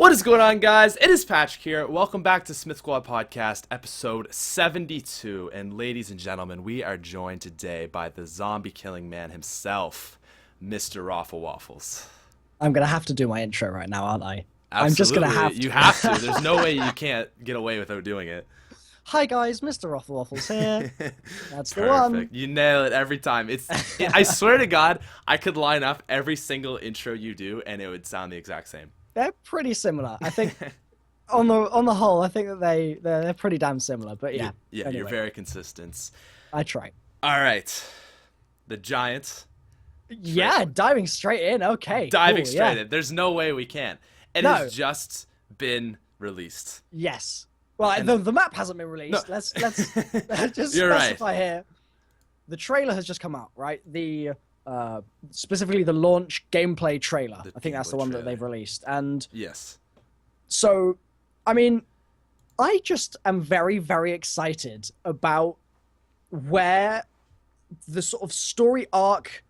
What is going on, guys? It is Patrick here. Welcome back to SmithSquad Podcast, episode 72. And ladies and gentlemen, we are joined today by the zombie-killing man himself, MrRoflWaffles. I'm going to have to do my intro right now, aren't I? Absolutely. I'm just going to have to. You have to. There's no way you can't get away without doing it. Hi, guys. MrRoflWaffles here. That's the Perfect. one. You nail it every time. I swear to God, I could line up every single intro you do, and it would sound the exact same. They're pretty similar. I think, on the whole, I think that they're pretty damn similar. But yeah. Yeah, anyway. You're very consistent. I try. All right. The Giant. Yeah, diving straight in. Okay. Diving cool, straight yeah. in. There's no way we can. It No. has just been released. Yes. Well, And- the map hasn't been released. No. Let's just You're right. specify here. The trailer has just come out, right? The specifically the launch gameplay trailer. I think that's the gameplay one trailer. that they've released. And Yes. so, I mean, I just am very, very excited about where the sort of story arc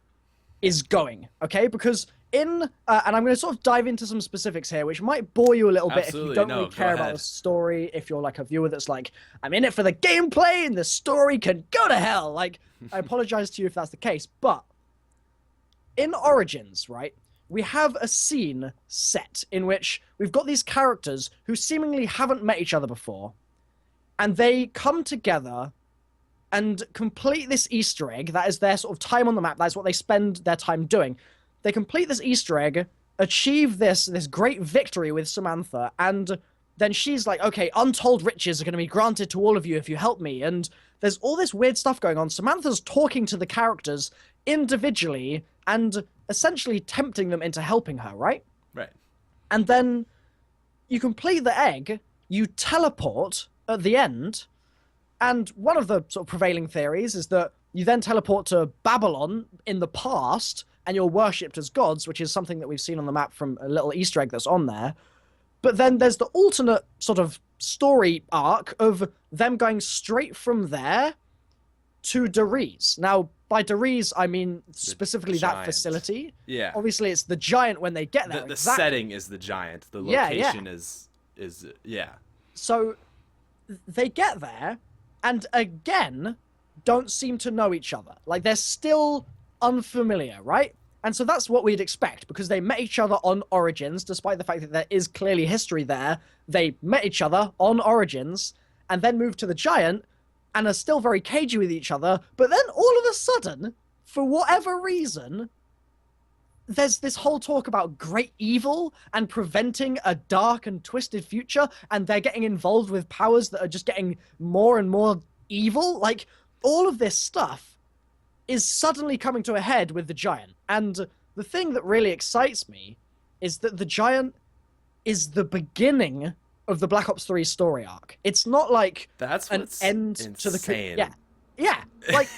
is going, okay? Because and I'm going to sort of dive into some specifics here, which might bore you a little bit if you Absolutely. don't No, really go care about ahead. the story, if you're like a viewer that's like, I'm in it for the gameplay and the story can go to hell. Like, I apologize to you if that's the case, but in Origins, right, we have a scene set in which we've got these characters who seemingly haven't met each other before, and they come together and complete this Easter egg. That is their sort of time on the map. That's what they spend their time doing. They complete this Easter egg, achieve this great victory with Samantha, and then she's like, okay, untold riches are going to be granted to all of you if you help me. And there's all this weird stuff going on. Samantha's talking to the characters individually and essentially tempting them into helping her, right? Right. And then you complete the egg, you teleport at the end, and one of the sort of prevailing theories is that you then teleport to Babylon in the past, and you're worshipped as gods, which is something that we've seen on the map from a little Easter egg that's on there. But then there's the alternate sort of story arc of them going straight from there to Deriz. Now, by Deriz, I mean specifically that Giant. facility. Yeah. Obviously, it's the Giant when they get there. The exactly. setting is the Giant. The Yeah, yeah. location is yeah. So they get there, and again, don't seem to know each other. Like, they're still unfamiliar, right? And so that's what we'd expect, because they met each other on Origins, despite the fact that there is clearly history there. They met each other on Origins, and then moved to the Giant, and are still very cagey with each other. But then all of a sudden, for whatever reason, there's this whole talk about great evil and preventing a dark and twisted future, and they're getting involved with powers that are just getting more and more evil. Like, all of this stuff is suddenly coming to a head with the Giant. And the thing that really excites me is that the Giant is the beginning of the Black Ops 3 story arc. It's not like That's an what's end insane. to the... Yeah, like...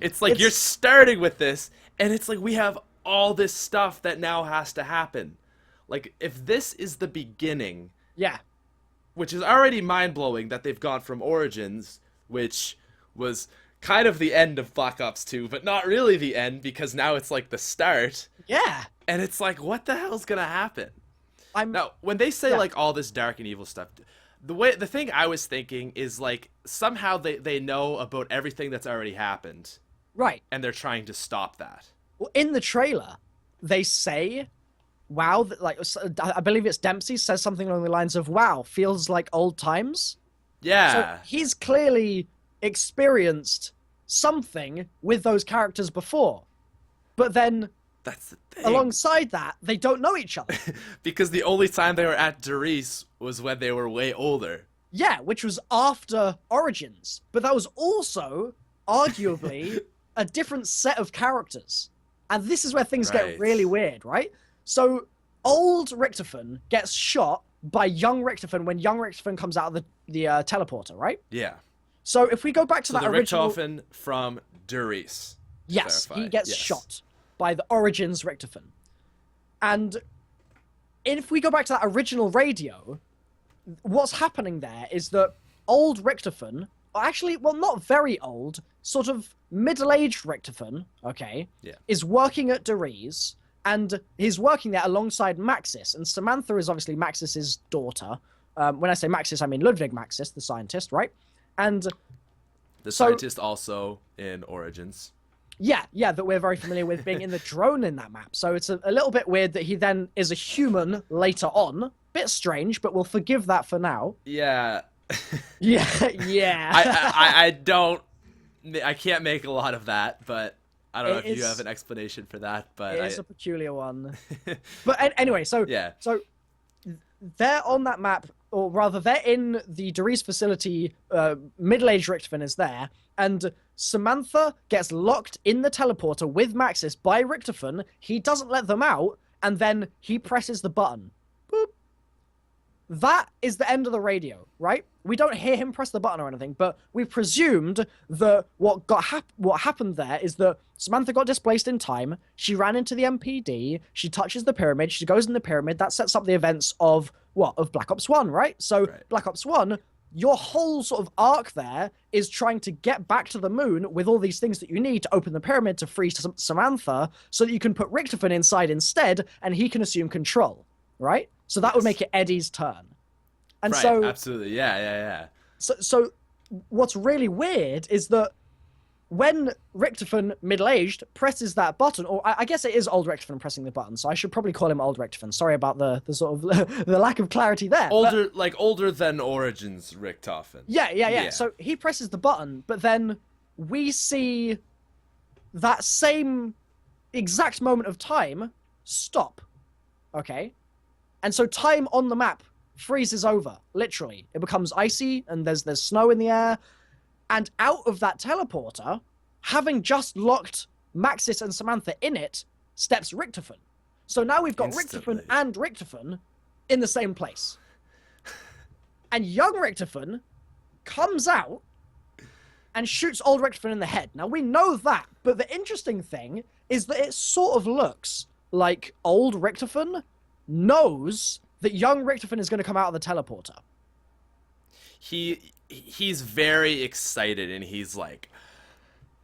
It's like you're starting with this, and it's like we have all this stuff that now has to happen. Like, if this is the beginning, Yeah, which is already mind-blowing that they've gone from Origins, which was kind of the end of Black Ops 2, but not really the end, because now it's like the start, yeah. and it's like, what the hell's gonna happen? I'm... Now, when they say Yeah. like all this dark and evil stuff, the thing I was thinking is like somehow they know about everything that's already happened, Right. and they're trying to stop that. Well, in the trailer, they say, wow, like, I believe it's Dempsey says something along the lines of, wow, feels like old times. Yeah. So he's clearly experienced something with those characters before. But then, That's the thing. alongside that, they don't know each other. Because the only time they were at Deriz was when they were way older. Yeah, which was after Origins. But that was also, arguably, a different set of characters. And this is where things Right. get really weird, right? So, old Richtofen gets shot by young Richtofen when young Richtofen comes out of the teleporter, right? Yeah. So if we go back to So that the original... Richtofen from Deriz. Yes, clarify. he gets Yes. shot by the Origins Richtofen. And if we go back to that original radio, what's happening there is that old Richtofen, actually, well, not very old, sort of middle-aged Richtofen, okay, Yeah. is working at Deriz, and he's working there alongside Maxis. And Samantha is obviously Maxis's daughter. When I say Maxis, I mean Ludwig Maxis, the scientist, right? And the scientist also in Origins. Yeah, that we're very familiar with being in the drone in that map. So it's a little bit weird that he then is a human later on. Bit strange, but we'll forgive that for now. Yeah. yeah. I can't make a lot of that, but I don't know if you have an explanation for that. But it's a peculiar one. But anyway, so they're on that map, or rather, they're in the Derice facility. Middle-aged Richtofen is there, and Samantha gets locked in the teleporter with Maxis by Richtofen. He doesn't let them out, and then he presses the button. Boop. That is the end of the radio, right? We don't hear him press the button or anything, but we presumed that what happened there is that Samantha got displaced in time. She ran into the MPD. She touches the pyramid. She goes in the pyramid. That sets up the events of Black Ops 1, right? So right. Black Ops 1, your whole sort of arc there is trying to get back to the moon with all these things that you need to open the pyramid to free Samantha so that you can put Richtofen inside instead and he can assume control, right? So that would make it Eddie's turn. And right, so absolutely. Yeah. So what's really weird is that when Richtofen, middle-aged, presses that button, or I guess it is old Richtofen pressing the button, so I should probably call him old Richtofen. Sorry about the sort of the lack of clarity there. Older than Origins Richtofen. Yeah. So he presses the button, but then we see that same exact moment of time stop. Okay? And so time on the map freezes over, literally. It becomes icy, and there's snow in the air. And out of that teleporter, having just locked Maxis and Samantha in it, steps Richtofen. So now we've got Richtofen and Richtofen in the same place. And young Richtofen comes out and shoots old Richtofen in the head. Now, we know that, but the interesting thing is that it sort of looks like old Richtofen knows that young Richtofen is going to come out of the teleporter. He's very excited, and he's like,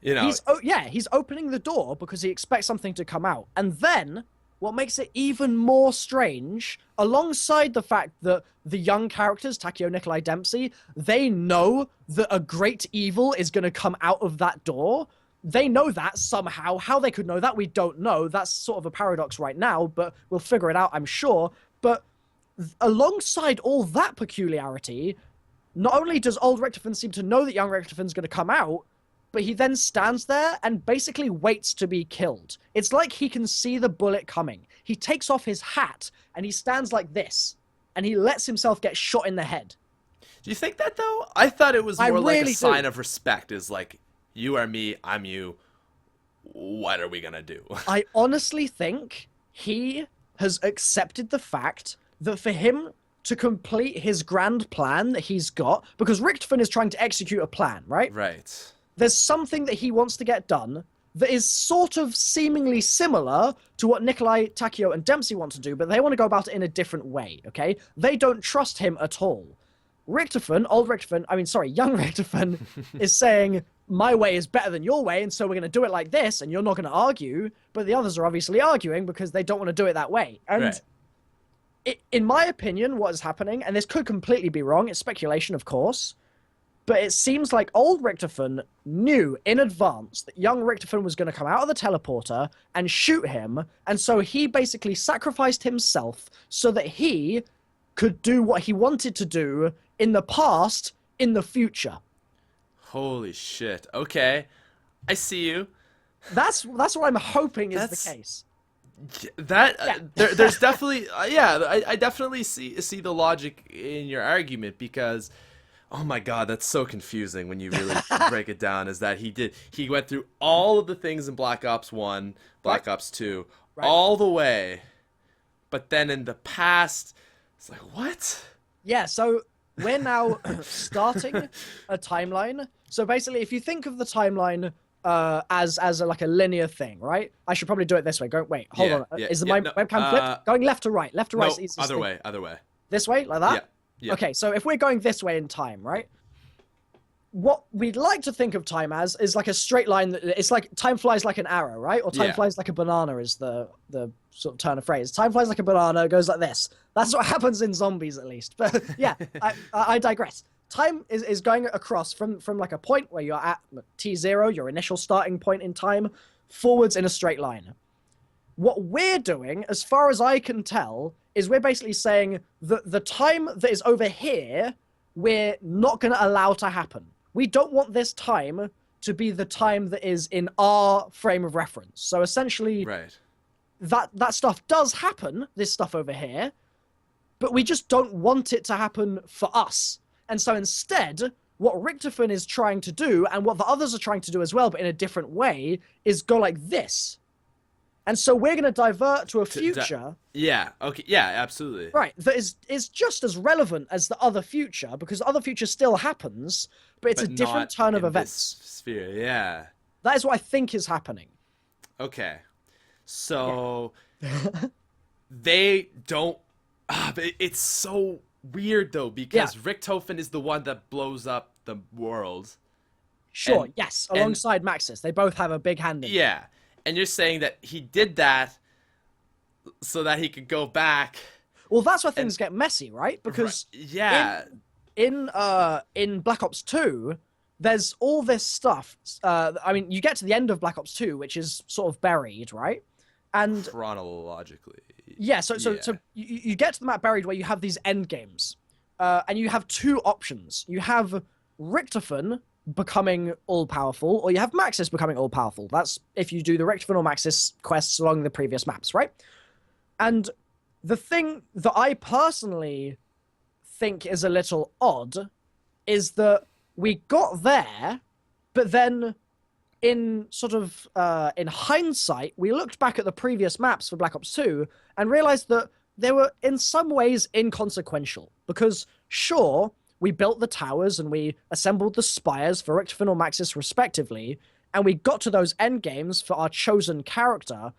he's opening the door because he expects something to come out. And then what makes it even more strange, alongside the fact that the young characters, Takeo, Nikolai, Dempsey, they know that a great evil is going to come out of that door. They know that somehow. How they could know that, we don't know. That's sort of a paradox right now, but we'll figure it out, I'm sure. But alongside all that peculiarity, not only does old Richtofen seem to know that young Richtofen's going to come out, but he then stands there and basically waits to be killed. It's like he can see the bullet coming. He takes off his hat and he stands like this, and he lets himself get shot in the head. Do you think that, though? I thought it was more like a sign of respect, is like, you are me, I'm you, what are we going to do? I honestly think he has accepted the fact that for him to complete his grand plan that he's got, because Richtofen is trying to execute a plan, right? Right. There's something that he wants to get done that is sort of seemingly similar to what Nikolai, Takeo, and Dempsey want to do, but they want to go about it in a different way, okay? They don't trust him at all. Young Richtofen is saying, my way is better than your way, and so we're going to do it like this, and you're not going to argue, but the others are obviously arguing because they don't want to do it that way. And right. In my opinion, what is happening, and this could completely be wrong, it's speculation, of course, but it seems like old Richtofen knew in advance that young Richtofen was going to come out of the teleporter and shoot him, and so he basically sacrificed himself so that he could do what he wanted to do in the past, in the future. Holy shit. Okay. I see you. That's what I'm hoping is the case. There's definitely I definitely see the logic in your argument, because oh my god, that's so confusing when you really break it down, is that he went through all of the things in Black Ops 1, Black Ops 2, all the way, but then in the past it's like, what? Yeah, so we're now starting a timeline. So basically, if you think of the timeline as a linear thing, right? I should probably do it this way. Hold on. Is the webcam flipped? Going left to right? Left to right is the easiest other way. This way? Like that? Yeah. Okay, so if we're going this way in time, right? what we'd like to think of time as is like a straight line. It's like time flies like an arrow, right? Or time flies like a banana is the sort of turn of phrase. Time flies like a banana, goes like this. That's what happens in zombies, at least. But yeah, I digress. Time is going across from like a point where you're at T0, your initial starting point in time, forwards in a straight line. What we're doing, as far as I can tell, is we're basically saying that the time that is over here, we're not going to allow to happen. We don't want this time to be the time that is in our frame of reference. So essentially, that stuff does happen, this stuff over here, but we just don't want it to happen for us. And so instead, what Richtofen is trying to do, and what the others are trying to do as well, but in a different way, is go like this. And so we're going to divert to a future. Yeah, okay, yeah, absolutely. Right, that is just as relevant as the other future, because the other future still happens, but it's a different turn of events. Sphere, yeah. That is what I think is happening. Okay. So they don't. But it's so weird though, because Richtofen is the one that blows up the world. Sure, yes, alongside Maxis. They both have a big hand in it. Yeah. And you're saying that he did that so that he could go back. Well, that's where things get messy, right? Because in Black Ops 2, there's all this stuff. I mean, you get to the end of Black Ops 2, which is sort of buried, right? And chronologically. Yeah, so you get to the map buried where you have these end games. And you have two options. You have Richtofen becoming all-powerful, or you have Maxis becoming all-powerful. That's if you do the Richtofen or Maxis quests along the previous maps, right? And the thing that I personally think is a little odd is that we got there, but then in sort of in hindsight, we looked back at the previous maps for Black Ops 2 and realized that they were in some ways inconsequential. Because sure, we built the towers and we assembled the spires for Richtofen or Maxis respectively, and we got to those end games for our chosen character,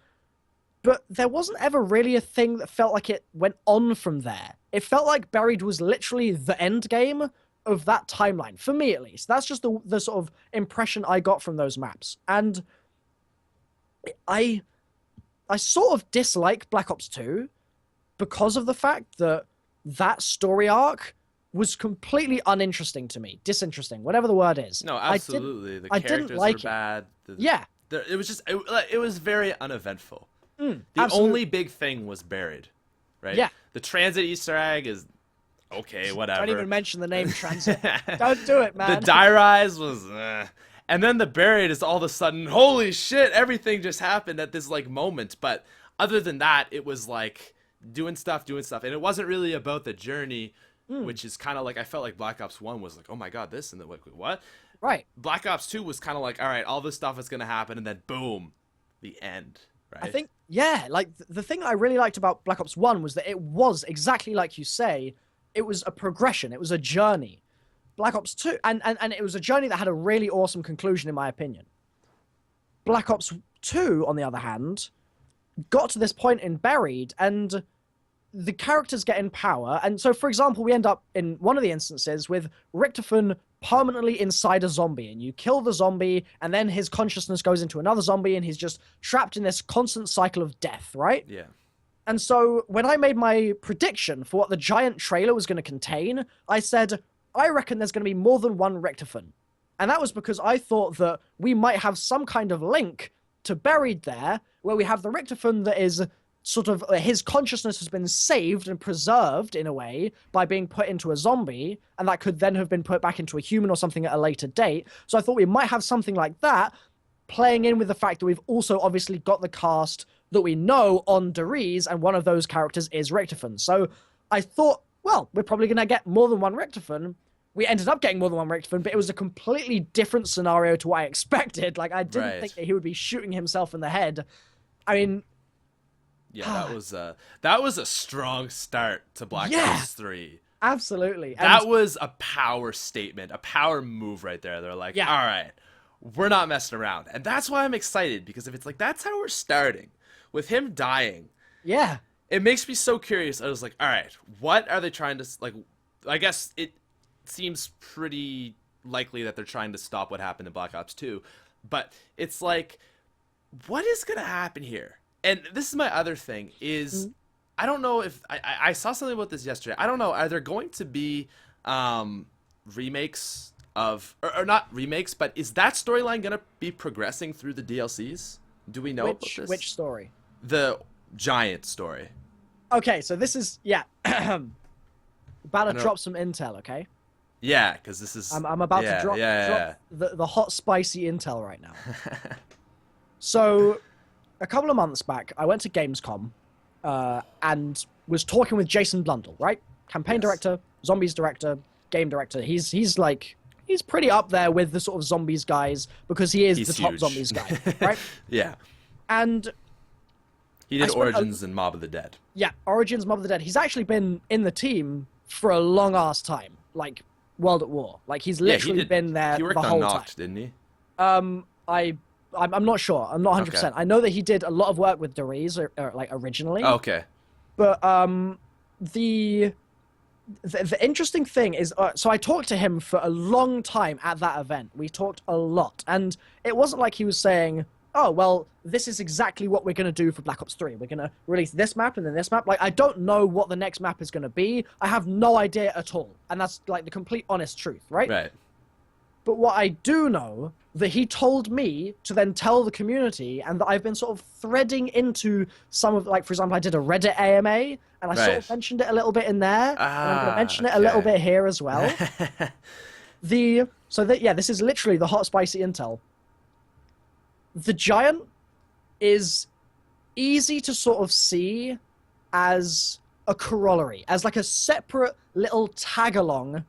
but there wasn't ever really a thing that felt like it went on from there. It felt like Buried was literally the end game of that timeline, for me at least. That's just the sort of impression I got from those maps. And I sort of dislike Black Ops 2 because of the fact that that story arc was completely uninteresting to me. Disinteresting, whatever the word is. No, absolutely. The characters were bad. It was just, it was very uneventful. The only big thing was Buried, right? Yeah. The transit Easter egg is okay, whatever. Don't even mention the name transit. Don't do it, man. The Die Rise was, and then the Buried is all of a sudden, holy shit, everything just happened at this like moment. But other than that, it was like doing stuff, and it wasn't really about the journey. Which is kind of like, I felt like Black Ops 1 was like, oh my god, this, and then like, what? Right. Black Ops 2 was kind of like, all right, all this stuff is going to happen, and then boom, the end, right? I think, yeah, like, the thing I really liked about Black Ops 1 was that it was, exactly like you say, it was a progression, it was a journey. Black Ops 2, and it was a journey that had a really awesome conclusion, in my opinion. Black Ops 2, on the other hand, got to this point in Buried, and the characters get in power, and so, for example, we end up in one of the instances with Richtofen permanently inside a zombie, and you kill the zombie, and then his consciousness goes into another zombie, and he's just trapped in this constant cycle of death, right? Yeah. And so, when I made my prediction for what the giant trailer was going to contain, I said, I reckon there's going to be more than one Richtofen. And that was because I thought that we might have some kind of link to Buried there, where we have the Richtofen that is sort of, his consciousness has been saved and preserved in a way by being put into a zombie, and that could then have been put back into a human or something at a later date. So I thought we might have something like that, playing in with the fact that we've also obviously got the cast that we know on Deriz, and one of those characters is Richtofen. So I thought, well, we're probably going to get more than one Richtofen. We ended up getting more than one Richtofen, but it was a completely different scenario to what I expected. Like, I didn't think that he would be shooting himself in the head. I mean, yeah, that was a strong start to Black Ops 3. Absolutely. That was a power statement, a power move right there. They're like, all right, we're not messing around. And that's why I'm excited, because if it's like, that's how we're starting, with him dying. Yeah. It makes me so curious. I was like, all right, what are they trying to, like, I guess it seems pretty likely that they're trying to stop what happened in Black Ops 2. But it's like, what is going to happen here? And this is my other thing is, I don't know if I saw something about this yesterday. I don't know. Are there going to be remakes of, or not remakes, but is that storyline going to be progressing through the DLCs? Do we know about this? Which story? The Giant story. Okay, so this is, about to drop some intel, okay? Yeah, because this is... I'm about to drop the hot, spicy intel right now. So, a couple of months back, I went to Gamescom and was talking with Jason Blundell, right? Campaign director, zombies director, game director. He's pretty up there with the sort of zombies guys because he's the top huge. Zombies guy, right? Yeah. And... He did Origins and Mob of the Dead. Yeah, Origins, Mob of the Dead. He's actually been in the team for a long-ass time, like World at War. Like, he's literally been there the whole time. He worked on Noct, didn't he? I'm not sure. I'm not 100%. Okay. I know that he did a lot of work with Deriz, like, originally. Oh, okay. But the interesting thing is, so I talked to him for a long time at that event. We talked a lot. And it wasn't like he was saying, oh, well, this is exactly what we're going to do for Black Ops 3. We're going to release this map and then this map. Like, I don't know what the next map is going to be. I have no idea at all. And that's, like, the complete honest truth, right? Right. But what I do know, that he told me to then tell the community, and that I've been sort of threading into some of, like, for example, I did a Reddit AMA, and I sort of mentioned it a little bit in there, and I'm going to mention it a little bit here as well. This is literally the hot, spicy intel. The Giant is easy to sort of see as a corollary, as like a separate little tag-along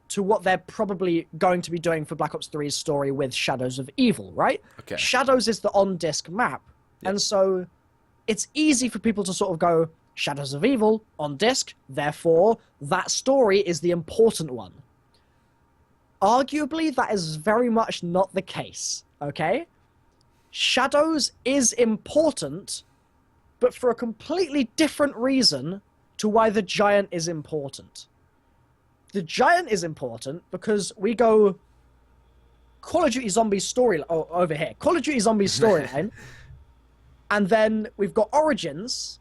to what they're probably going to be doing for Black Ops 3's story with Shadows of Evil, right? Okay. Shadows is the on-disc map, and so it's easy for people to sort of go, Shadows of Evil, on disc, therefore that story is the important one. Arguably, that is very much not the case, okay? Shadows is important, but for a completely different reason to why the Giant is important. The Giant is important because we go Call of Duty Zombies story over here. Call of Duty Zombies storyline, and then we've got Origins,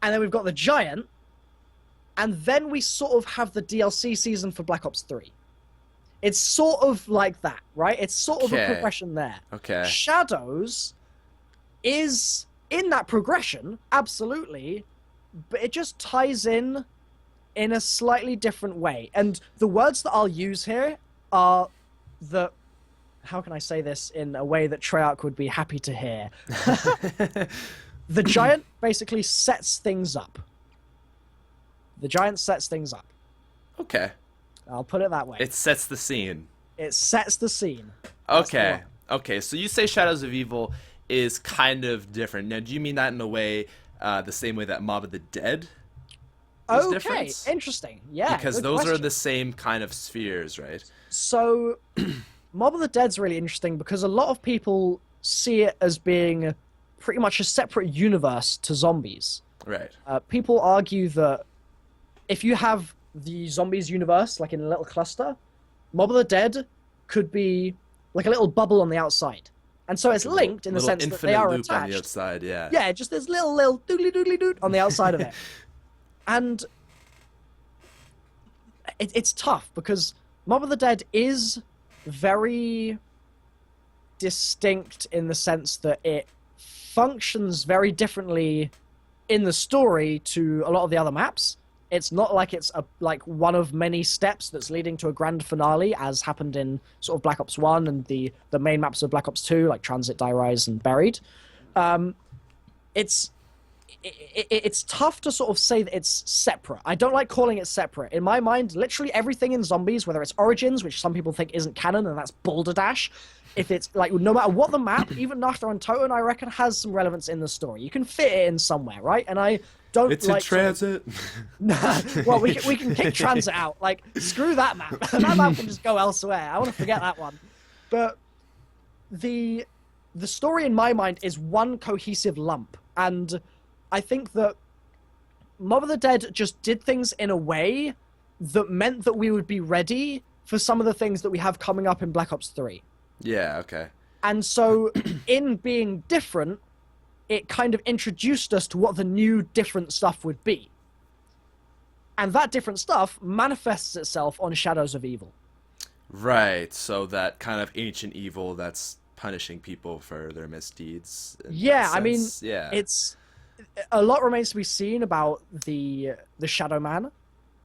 and then we've got the Giant, and then we sort of have the DLC season for Black Ops 3. It's sort of like that, right? It's sort of a progression there. Okay. Shadows is in that progression, absolutely, but it just ties in a slightly different way. And the words that I'll use here are the... How can I say this in a way that Treyarch would be happy to hear? The Giant basically sets things up. The Giant sets things up. Okay. I'll put it that way. It sets the scene. It sets the scene. Okay. Okay, so you say Shadows of Evil is kind of different. Now, do you mean that in a way, the same way that Mob of the Dead is different? Interesting. Yeah, because those are the same kind of spheres, right? So, Mob of the Dead's really interesting because a lot of people see it as being pretty much a separate universe to zombies. Right. People argue that if you have the zombies universe, like in a little cluster, Mob of the Dead could be like a little bubble on the outside. And so it's linked in the sense that they are attached. On the outside, yeah. Yeah, just this little doodly doot on the outside of it. And it's tough because Mob of the Dead is very distinct in the sense that it functions very differently in the story to a lot of the other maps. It's not like it's like one of many steps that's leading to a grand finale, as happened in sort of Black Ops 1 and the main maps of Black Ops 2, like Transit, Die Rise, and Buried. It's tough to sort of say that it's separate. I don't like calling it separate. In my mind, literally everything in Zombies, whether it's Origins, which some people think isn't canon, and that's balderdash, if it's like, no matter what the map, even Nafta and Toten, I reckon, has some relevance in the story. You can fit it in somewhere, right? And I don't it's like... It's in Transit. Well, we can kick Transit out. Like, screw that map. That map can just go elsewhere. I want to forget that one. But the story in my mind is one cohesive lump. And I think that Mob of the Dead just did things in a way that meant that we would be ready for some of the things that we have coming up in Black Ops 3. Yeah, okay. And so, in being different, it kind of introduced us to what the new different stuff would be. And that different stuff manifests itself on Shadows of Evil. Right, so that kind of ancient evil that's punishing people for their misdeeds. Yeah, I mean, yeah. it's... A lot remains to be seen about the Shadow Man.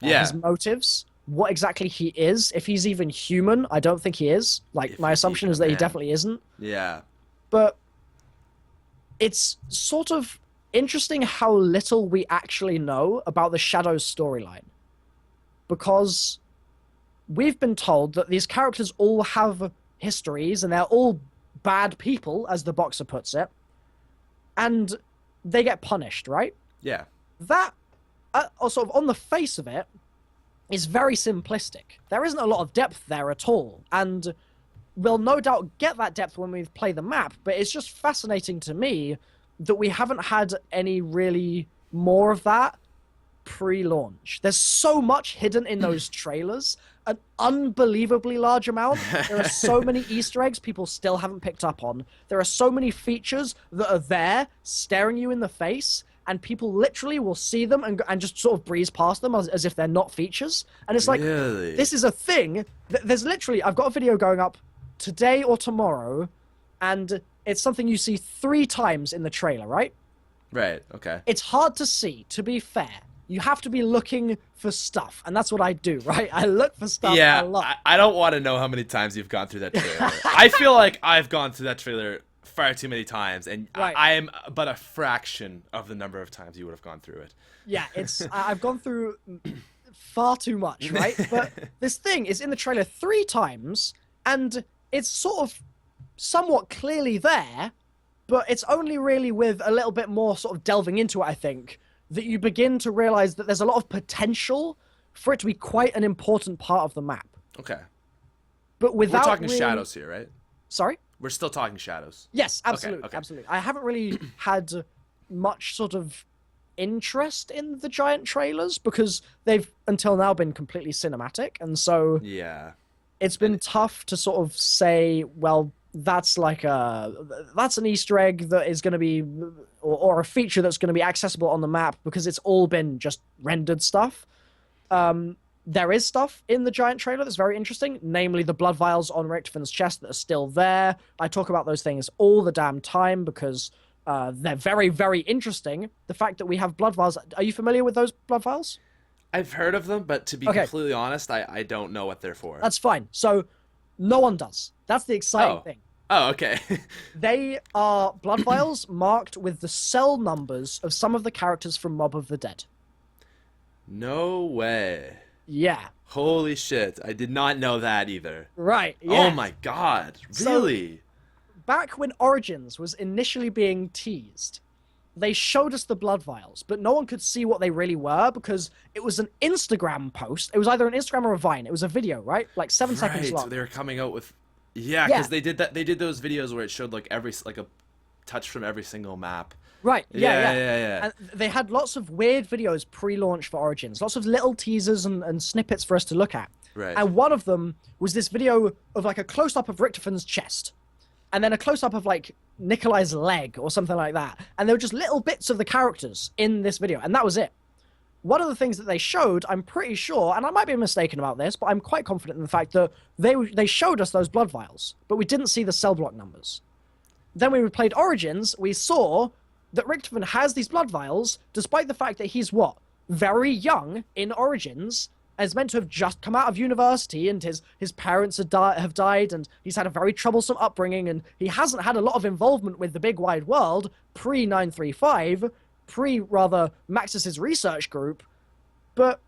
Yeah. His motives, what exactly he is. If he's even human, I don't think he is. Like, my assumption is that he definitely isn't. Yeah. But it's sort of interesting how little we actually know about the Shadow's storyline. Because we've been told that these characters all have histories and they're all bad people, as the boxer puts it. And they get punished, right? Yeah. That, sort of on the face of it, is very simplistic. There isn't a lot of depth there at all. And we'll no doubt get that depth when we play the map, but it's just fascinating to me that we haven't had any really more of that pre-launch. There's so much hidden in those trailers, an unbelievably large amount. There are so many Easter eggs people still haven't picked up on. There are so many features that are there, staring you in the face, and people literally will see them and just sort of breeze past them as if they're not features. And it's like, really? This is a thing. There's literally, I've got a video going up today or tomorrow, and it's something you see 3 times in the trailer, right? Right, okay. It's hard to see, to be fair. You have to be looking for stuff, and that's what I do, right? I look for stuff a lot. Yeah, I don't want to know how many times you've gone through that trailer. I feel like I've gone through that trailer far too many times, and right. I am but a fraction of the number of times you would have gone through it. Yeah, I've gone through far too much, right? But this thing is in the trailer 3 times, and it's sort of somewhat clearly there, but it's only really with a little bit more sort of delving into it, I think, that you begin to realize that there's a lot of potential for it to be quite an important part of the map. Okay. But without We're talking really... shadows here, right? Sorry? We're still talking shadows. Yes, absolutely, okay. absolutely. I haven't really had much sort of interest in the giant trailers because they've until now been completely cinematic, and so yeah, it's been tough to sort of say, well, that's an Easter egg that is going to be, or a feature that's going to be accessible on the map because it's all been just rendered stuff. There is stuff in the giant trailer that's very interesting, namely the blood vials on Richtofan's chest that are still there. I talk about those things all the damn time because they're very, very interesting. The fact that we have blood vials. Are you familiar with those blood vials? I've heard of them, but to be completely honest, I don't know what they're for. That's fine. So no one does. That's the exciting thing. Oh, okay. They are blood vials marked with the cell numbers of some of the characters from Mob of the Dead. No way. Yeah. Holy shit. I did not know that either. Right, yeah. Oh my god. Really? So, back when Origins was initially being teased, they showed us the blood vials, but no one could see what they really were because it was an Instagram post. It was either an Instagram or a Vine. It was a video, right? Like 7 seconds long. So they were coming out with... Yeah, because they did that. They did those videos where it showed like a touch from every single map. Right. Yeah. And they had lots of weird videos pre-launch for Origins, lots of little teasers and snippets for us to look at. Right. And one of them was this video of like a close-up of Richtofan's chest, and then a close-up of like Nikolai's leg or something like that. And there were just little bits of the characters in this video, and that was it. One of the things that they showed, I'm pretty sure, and I might be mistaken about this, but I'm quite confident in the fact that they showed us those blood vials, but we didn't see the cell block numbers. Then when we played Origins, we saw that Richtofan has these blood vials, despite the fact that he's, very young in Origins, and is meant to have just come out of university, and his parents have died, and he's had a very troublesome upbringing, and he hasn't had a lot of involvement with the big wide world pre-935, pre-rather Maxis's research group, but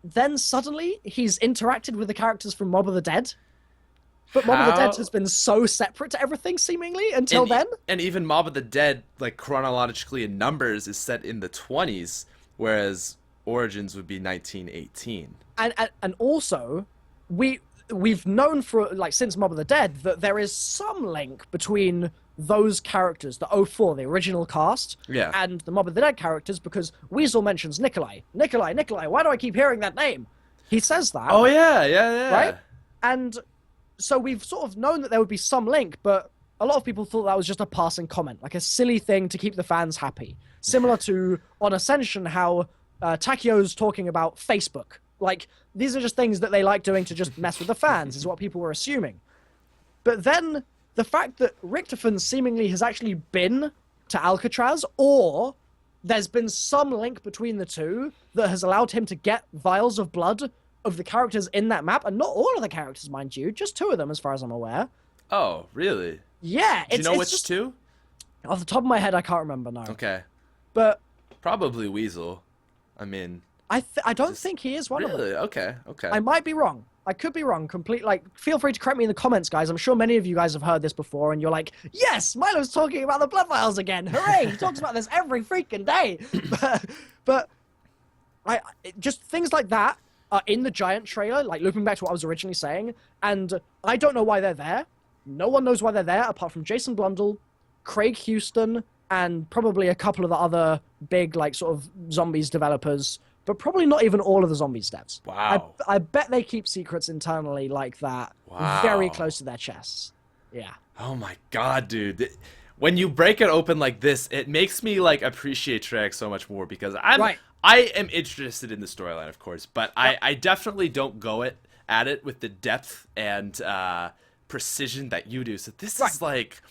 then suddenly he's interacted with the characters from Mob of the Dead. But Mob of the Dead has been so separate to everything, seemingly, until then. And even Mob of the Dead, like, chronologically in numbers, is set in the 20s, whereas Origins would be 1918. And also, we've known for, like, since Mob of the Dead, that there is some link between those characters, the 04, the original cast, and the Mob of the Dead characters, because Weasel mentions Nikolai. Nikolai, why do I keep hearing that name? He says that. Oh yeah. Right? And so we've sort of known that there would be some link, but a lot of people thought that was just a passing comment, like a silly thing to keep the fans happy. Similar to on Ascension, how Takio's talking about Facebook. Like, these are just things that they like doing to just mess with the fans, is what people were assuming. But then the fact that Richtofen seemingly has actually been to Alcatraz, or there's been some link between the two that has allowed him to get vials of blood of the characters in that map, and not all of the characters, mind you, just 2 of them as far as I'm aware. Oh, really? Yeah. Do you know which just, 2? Off the top of my head, I can't remember now. Okay. But probably Weasel. I mean, I don't think he is one of them. Really? Okay. I might be wrong. I could be wrong completely. Like, feel free to correct me in the comments, guys. I'm sure many of you guys have heard this before, and you're like, yes, Milo's talking about the blood vials again. Hooray! He talks about this every freaking day. But just things like that are in the Giant trailer, like looping back to what I was originally saying, and I don't know why they're there. No one knows why they're there, apart from Jason Blundell, Craig Houston, and probably a couple of the other big, like, sort of zombies developers, but probably not even all of the zombies devs. Wow. I bet they keep secrets internally like that very close to their chests. Yeah. Oh my god, dude. When you break it open like this, it makes me, like, appreciate Treyarch so much more, because I am interested in the storyline, of course, but I definitely don't go at it with the depth and precision that you do. So this is like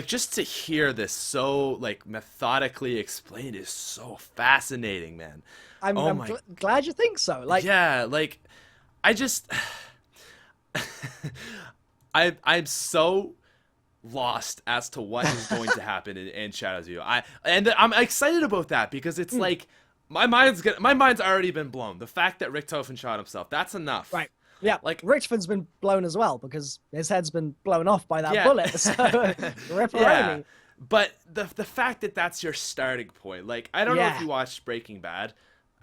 just to hear this so, like, methodically explained is so fascinating, man. I'm glad you think so. Like, yeah, like, I just I'm so lost as to what is going to happen in Shadow's View. I'm excited about that, because it's like my mind's already been blown. The fact that Richtofen shot himself, that's enough. Right. Yeah, like Richtoven's been blown as well, because his head's been blown off by that bullet. So ripperoni. But the fact that that's your starting point, like, I don't know if you watched Breaking Bad.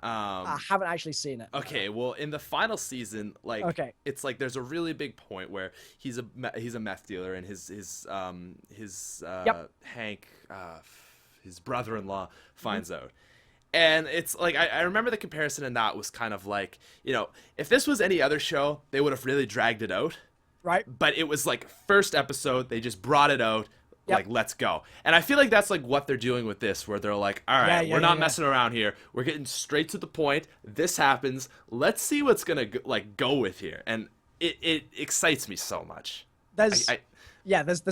I haven't actually seen it. Okay, well, in the final season, like, it's like there's a really big point where he's a meth dealer, and his Hank, his brother-in-law, finds out. And it's like, I remember the comparison in that was kind of like, you know, if this was any other show, they would have really dragged it out. Right. But it was like first episode, they just brought it out, like, let's go. And I feel like that's like what they're doing with this, where they're like, all right, we're not messing around here. We're getting straight to the point. This happens. Let's see what's going to go with here. And it excites me so much. There's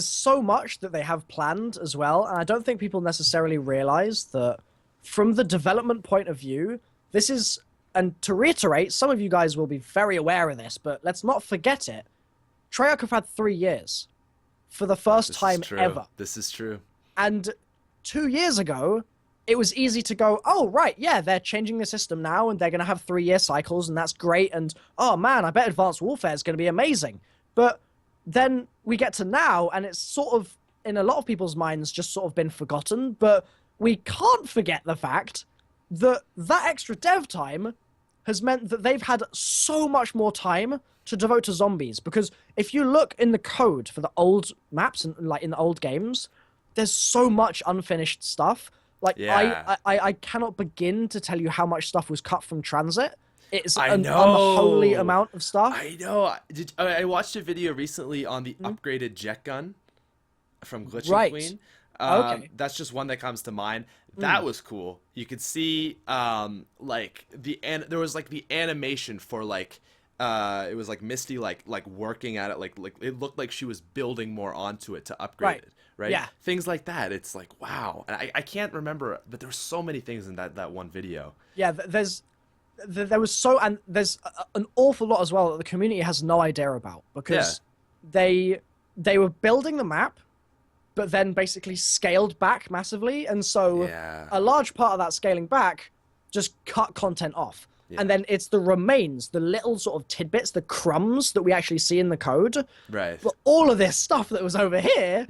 so much that they have planned as well. And I don't think people necessarily realize that from the development point of view, this is, and to reiterate, some of you guys will be very aware of this, but let's not forget it. Treyarch have had 3 years for the first time ever. This is true. And 2 years ago, it was easy to go, oh, right, yeah, they're changing the system now, and they're going to have 3-year cycles, and that's great, and, oh, man, I bet Advanced Warfare is going to be amazing. But then we get to now, and it's sort of, in a lot of people's minds, just sort of been forgotten, but we can't forget the fact that that extra dev time has meant that they've had so much more time to devote to zombies. Because if you look in the code for the old maps and, like, in the old games, there's so much unfinished stuff. Like, I cannot begin to tell you how much stuff was cut from Transit. It's an unholy amount of stuff. I know. I watched a video recently on the upgraded jet gun from Glitching Queen. That's just one that comes to mind. That was cool. You could see like there was like the animation for like it was like Misty like working at it, like it looked like she was building more onto it to upgrade it, right? Yeah, things like that. It's like, wow. And I can't remember, but there's so many things in that one video. Yeah, there's an awful lot as well that the community has no idea about, because they were building the map, but then basically scaled back massively, and so a large part of that scaling back just cut content off. And then it's the remains, the little sort of tidbits, the crumbs that we actually see in the code. Right. But all of this stuff that was over here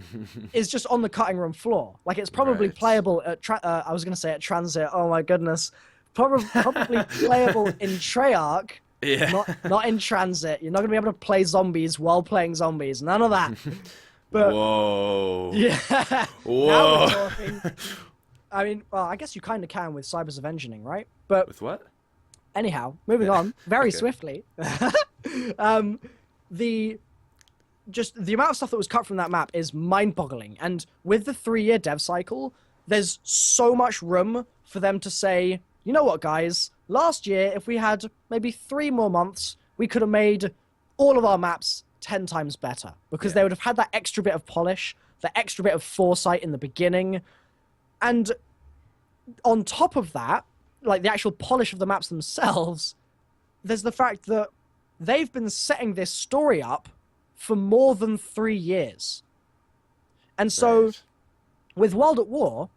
is just on the cutting room floor. Like, it's probably playable at I was going to say at Transit. Oh my goodness. Probably playable in Treyarch. Yeah. Not in Transit. You're not going to be able to play zombies while playing zombies. None of that. But, whoa. Yeah. Whoa. Now we're talking. I mean, well, I guess you kind of can with Cybers of Engineering, right? But with what? Anyhow, moving on very Okay. swiftly. The amount of stuff that was cut from that map is mind-boggling. And with the 3-year dev cycle, there's so much room for them to say, you know what, guys? Last year, if we had maybe 3 more months, we could have made all of our maps 10 times better. Because they would have had that extra bit of polish, that extra bit of foresight in the beginning. And on top of that, like the actual polish of the maps themselves, there's the fact that they've been setting this story up for more than 3 years. And so, Right. with World at War,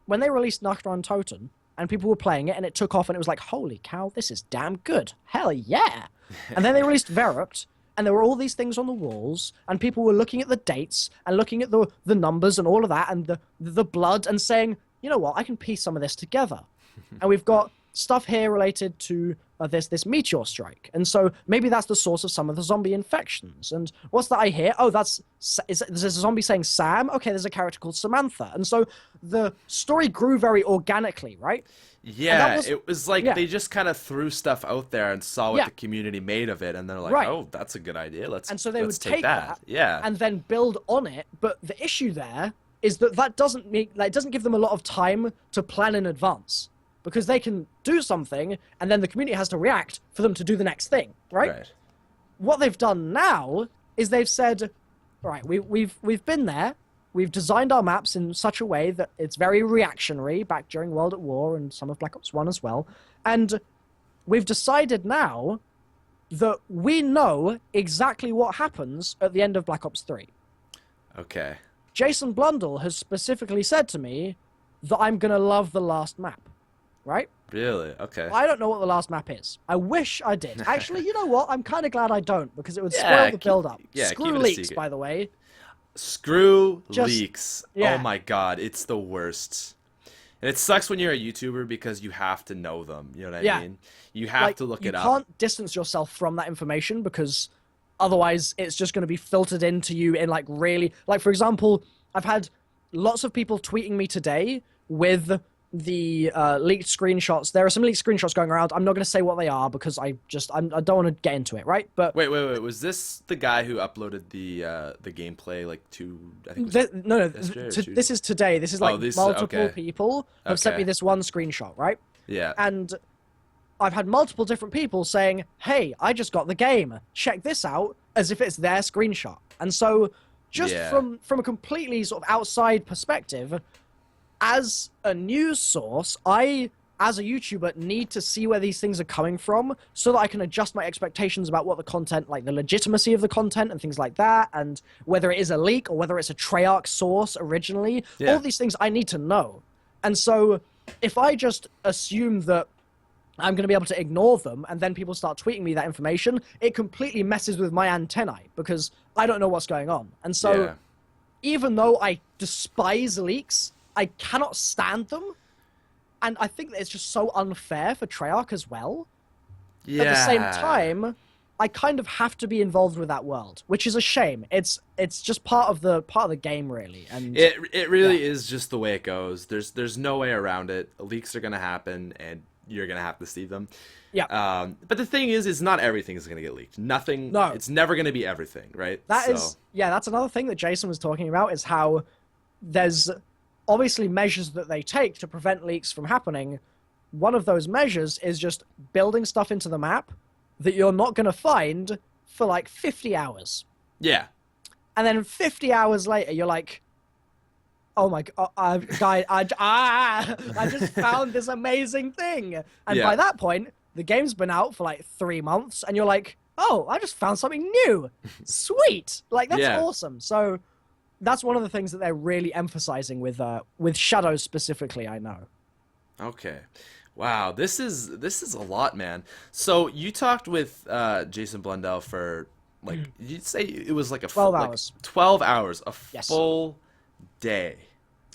when they released Nachbar and Toten, and people were playing it, and it took off, and it was like, holy cow, this is damn good. Hell yeah. And then they released Verrupt, and there were all these things on the walls, and people were looking at the dates, and looking at the numbers and all of that, and the blood, and saying, you know what, I can piece some of this together. And we've got stuff here related to this meteor strike. And so maybe that's the source of some of the zombie infections. And what's that I hear? Oh, there's a zombie saying Sam? Okay, there's a character called Samantha. And so the story grew very organically, right? Yeah, it was like yeah. they just kind of threw stuff out there and saw what Yeah. the community made of it, and they're like, Right. "Oh, that's a good idea. Let's And so they let's would take that Yeah, and then build on it. But the issue there is that doesn't give them a lot of time to plan in advance. Because they can do something, and then the community has to react for them to do the next thing, right? What they've done now is they've said, all right, we've been there, we've designed our maps in such a way that it's very reactionary back during World at War and some of Black Ops 1 as well, and we've decided now that we know exactly what happens at the end of Black Ops 3. Okay. Jason Blundell has specifically said to me that I'm going to love the last map. Right? Really? Okay. I don't know what the last map is. I wish I did. Actually, you know what? I'm kind of glad I don't, because it would spoil the build-up. Screw keep it a leaks, secret. by the way. Screw Just- leaks. yeah. Oh my god, it's the worst. And it sucks when you're a YouTuber because you have to know them. You know what I Yeah. mean? You have to look it up. You can't distance yourself from that information, because otherwise it's just going to be filtered into you in like really... Like, for example, I've had lots of people tweeting me today with the leaked screenshots. There are some leaked screenshots going around. I'm not going to say what they are because I don't want to get into it, right? But Wait. Was this the guy who uploaded the gameplay like I think no, yesterday or two this is today. This is like multiple okay. people have sent me this one screenshot, right? Yeah. And I've had multiple different people saying, hey, I just got the game. Check this out, as if it's their screenshot. And so just from a completely sort of outside perspective, as a news source, I, as a YouTuber, need to see where these things are coming from so that I can adjust my expectations about what the content, like the legitimacy of the content and things like that, and whether it is a leak or whether it's a Treyarch source originally. Yeah. All these things I need to know. And so if I just assume that I'm going to be able to ignore them and then people start tweeting me that information, it completely messes with my antennae because I don't know what's going on. And so even though I despise leaks, I cannot stand them, and I think that it's just so unfair for Treyarch as well. Yeah. At the same time, I kind of have to be involved with that world, which is a shame. It's just part of the game, really. And it really is just the way it goes. There's no way around it. Leaks are gonna happen, and you're gonna have to see them. Yeah. But the thing is not everything is gonna get leaked. Nothing. No. It's never gonna be everything, right? That's another thing that Jason was talking about, is how there's obviously measures that they take to prevent leaks from happening. One of those measures is just building stuff into the map that you're not going to find for like 50 hours. Yeah. And then 50 hours later, you're like, oh my god, I just found this amazing thing. And by that point, the game's been out for like 3 months, and you're like, oh, I just found something new. Sweet. Like, that's awesome. So that's one of the things that they're really emphasizing with Shadows specifically, I know. Okay. Wow, this is a lot, man. So you talked with Jason Blundell for like you'd say it was like 12 hours. 12 hours, a full day.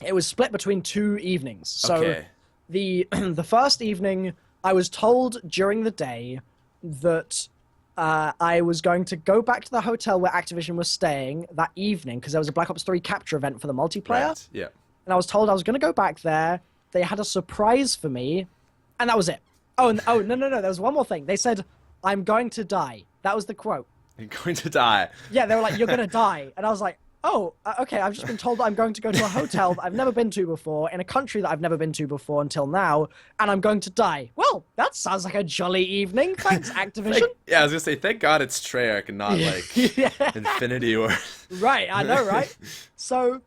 It was split between 2 evenings. So the first evening, I was told during the day that I was going to go back to the hotel where Activision was staying that evening because there was a Black Ops 3 capture event for the multiplayer. Right. Yeah. And I was told I was going to go back there. They had a surprise for me, and that was it. Oh, no. There was one more thing. They said, "I'm going to die." That was the quote. You're going to die. Yeah, they were like, "You're going to die," and I was like, "Oh, okay. I've just been told that I'm going to go to a hotel that I've never been to before, in a country that I've never been to before until now, and I'm going to die." Well, that sounds like a jolly evening. Thanks, Activision. Yeah, I was gonna say, thank God it's Treyarch and not like Yeah. Infinity or. Right, I know, right? So,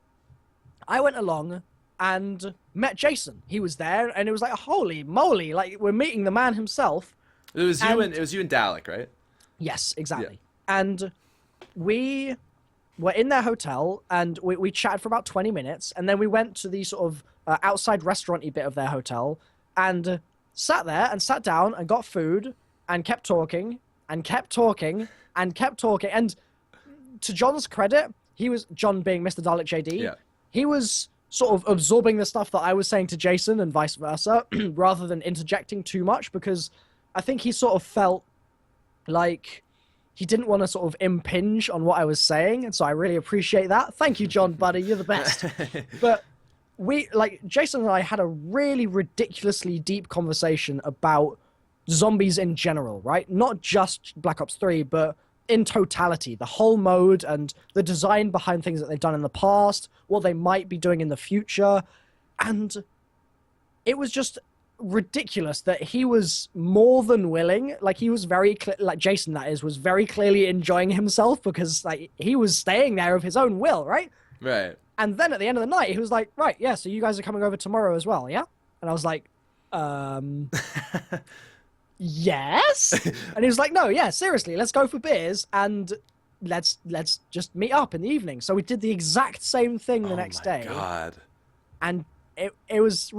I went along and met Jason. He was there, and it was like, holy moly! Like, we're meeting the man himself. It was you and Dalek, right? Yes, exactly. Yeah. And we were in their hotel, and we chatted for about 20 minutes, and then we went to the sort of outside restaurant-y bit of their hotel, and sat there and sat down and got food and kept talking and kept talking and kept talking. And to John's credit, John being Mr. Dalek JD, he was sort of absorbing the stuff that I was saying to Jason and vice versa, rather than interjecting too much, because I think he sort of felt like he didn't want to sort of impinge on what I was saying, and so I really appreciate that. Thank you, John, buddy. You're the best. But Jason and I had a really ridiculously deep conversation about zombies in general, right? Not just Black Ops 3, but in totality, the whole mode and the design behind things that they've done in the past, what they might be doing in the future. And it was just ridiculous that he was more than willing, like he was very like Jason, that is, was very clearly enjoying himself, because like he was staying there of his own will, right? And then at the end of the night he was like, right, yeah, so you guys are coming over tomorrow as well, yeah? And I was like, yes. And he was like, no, yeah, seriously, let's go for beers and let's just meet up in the evening. So we did the exact same thing the next day. Oh my God. And it was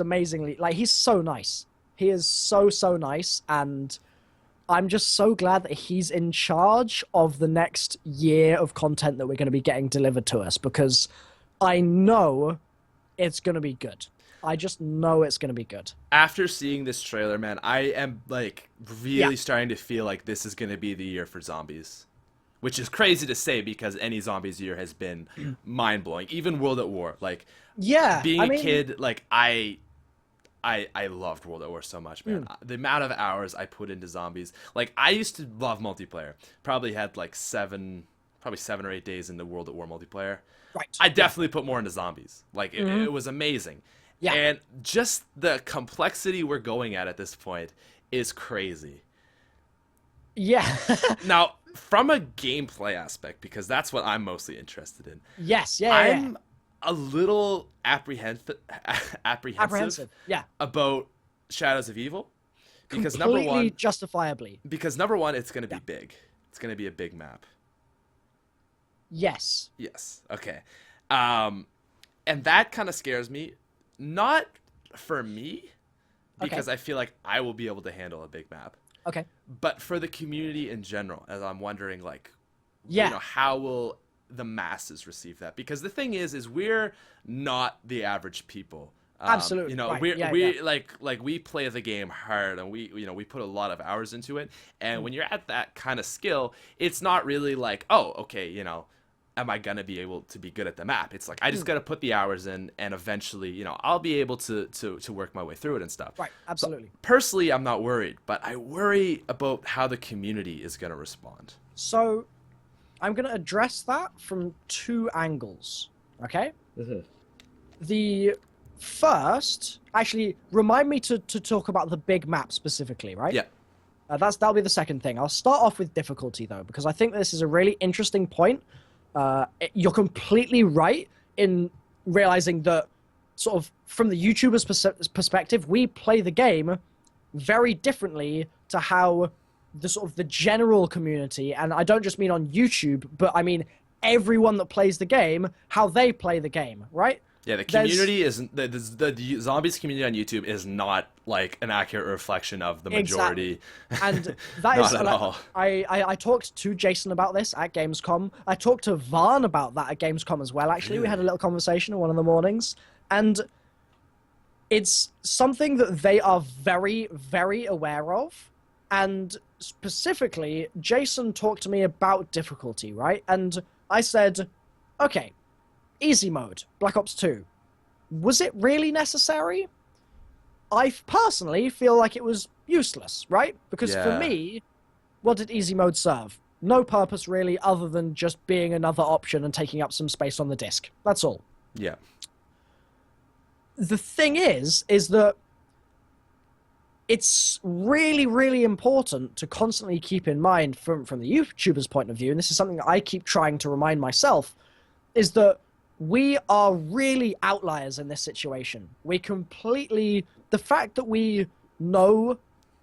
amazingly, like, he's so nice. He is so nice, and I'm just so glad that he's in charge of the next year of content that we're going to be getting delivered to us, because I know it's going to be good. I just know it's going to be good. After seeing this trailer, man, I am like really starting to feel like this is going to be the year for zombies. Which is crazy to say, because any zombies year has been mind-blowing. Even World at War, like, being a kid, like, I loved World at War so much, man. The amount of hours I put into zombies, like, I used to love multiplayer. Probably had like 7 or 8 days into World at War multiplayer. Right. I definitely put more into zombies. Like, it was amazing. Yeah. And just the complexity we're going at this point is crazy. Yeah. Now, from a gameplay aspect, because that's what I'm mostly interested in. Yes, I'm a little apprehensive about Shadows of Evil. Because completely justifiably. Because number one, it's going to be big. It's going to be a big map. Yes. Okay. And that kind of scares me. Not for me, because I feel like I will be able to handle a big map. Okay. But for the community in general, as I'm wondering, like, you know, how will the masses receive that? Because the thing is we're not the average people. Absolutely. You know, right. like we play the game hard, and we put a lot of hours into it. And when you're at that kind of skill, it's not really like, oh, okay, you know, am I gonna be able to be good at the map? It's like, I just gotta put the hours in, and eventually, you know, I'll be able to work my way through it and stuff. Right, absolutely. So, personally, I'm not worried, but I worry about how the community is gonna respond. So, I'm gonna address that from 2 angles. Okay. The first, actually, remind me to talk about the big map specifically, right? Yeah. That'll be the second thing. I'll start off with difficulty though, because I think this is a really interesting point. You're completely right in realizing that, sort of from the YouTuber's perspective, we play the game very differently to how the general community, and I don't just mean on YouTube, but I mean everyone that plays the game, how they play the game, right? Yeah, the community the zombies community on YouTube is not like an accurate reflection of the majority. Exactly. And that is not at all. I talked to Jason about this at Gamescom. I talked to Varn about that at Gamescom as well, actually. We had a little conversation in one of the mornings. And it's something that they are very, very aware of. And specifically, Jason talked to me about difficulty, right? And I said, okay, easy mode, Black Ops 2. Was it really necessary? I personally feel like it was useless, right? Because for me, what did easy mode serve? No purpose really, other than just being another option and taking up some space on the disc. That's all. Yeah. The thing is that it's really, really important to constantly keep in mind from the YouTuber's point of view, and this is something that I keep trying to remind myself, is that we are really outliers in this situation. The fact that we know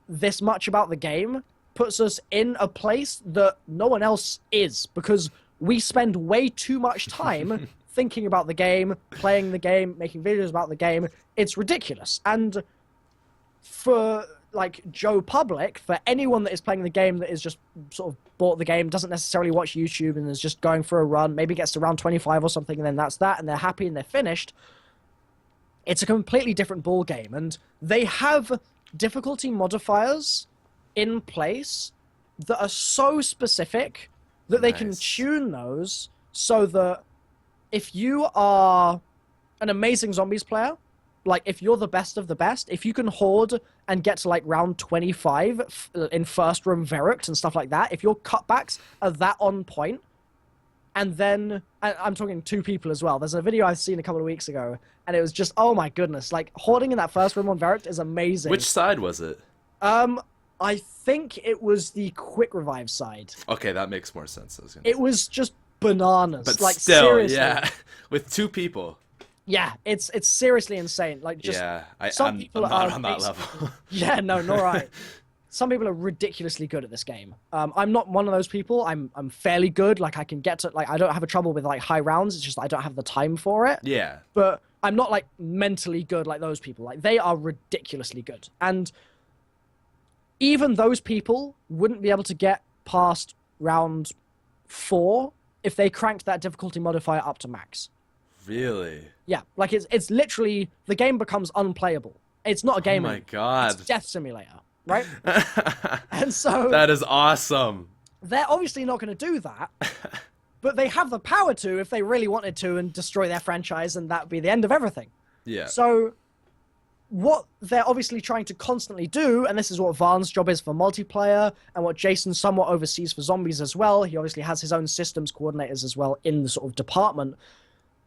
this much about the game puts us in a place that no one else is, because we spend way too much time thinking about the game, playing the game, making videos about the game. It's ridiculous. And for like Joe Public, for anyone that is playing the game that is just sort of bought the game, doesn't necessarily watch YouTube and is just going for a run, maybe gets to round 25 or something, and then that's that, and they're happy and they're finished, it's a completely different ball game. And they have difficulty modifiers in place that are so specific that they can tune those so that if you are an amazing zombies player, like if you're the best of the best, if you can hoard and get to like round 25 in first room Verruct and stuff like that, if your cutbacks are that on point, and then I'm talking two people as well. There's a video I've seen a couple of weeks ago, and it was just, oh my goodness, like hoarding in that first room on Verruct is amazing. Which side was it? I think it was the quick revive side. Okay, that makes more sense. It was just bananas. But like, still, seriously. yeah, with two people. Yeah, it's seriously insane. Like, just I'm not on that level. Yeah, no, nor I. Some people are ridiculously good at this game. I'm not one of those people. I'm fairly good. Like, I can get to, like, I don't have a trouble with like high rounds. It's just I don't have the time for it. Yeah. But I'm not like mentally good like those people. Like, they are ridiculously good. And even those people wouldn't be able to get past round 4 if they cranked that difficulty modifier up to max. Really? Yeah, like it's literally, the game becomes unplayable. It's not a game anymore. Oh my god. It's Death Simulator, right? And so that is awesome. They're obviously not going to do that, but they have the power to if they really wanted to and destroy their franchise, and that would be the end of everything. Yeah. So what they're obviously trying to constantly do, and this is what Varn's job is for multiplayer, and what Jason somewhat oversees for zombies as well, he obviously has his own systems coordinators as well in the sort of department,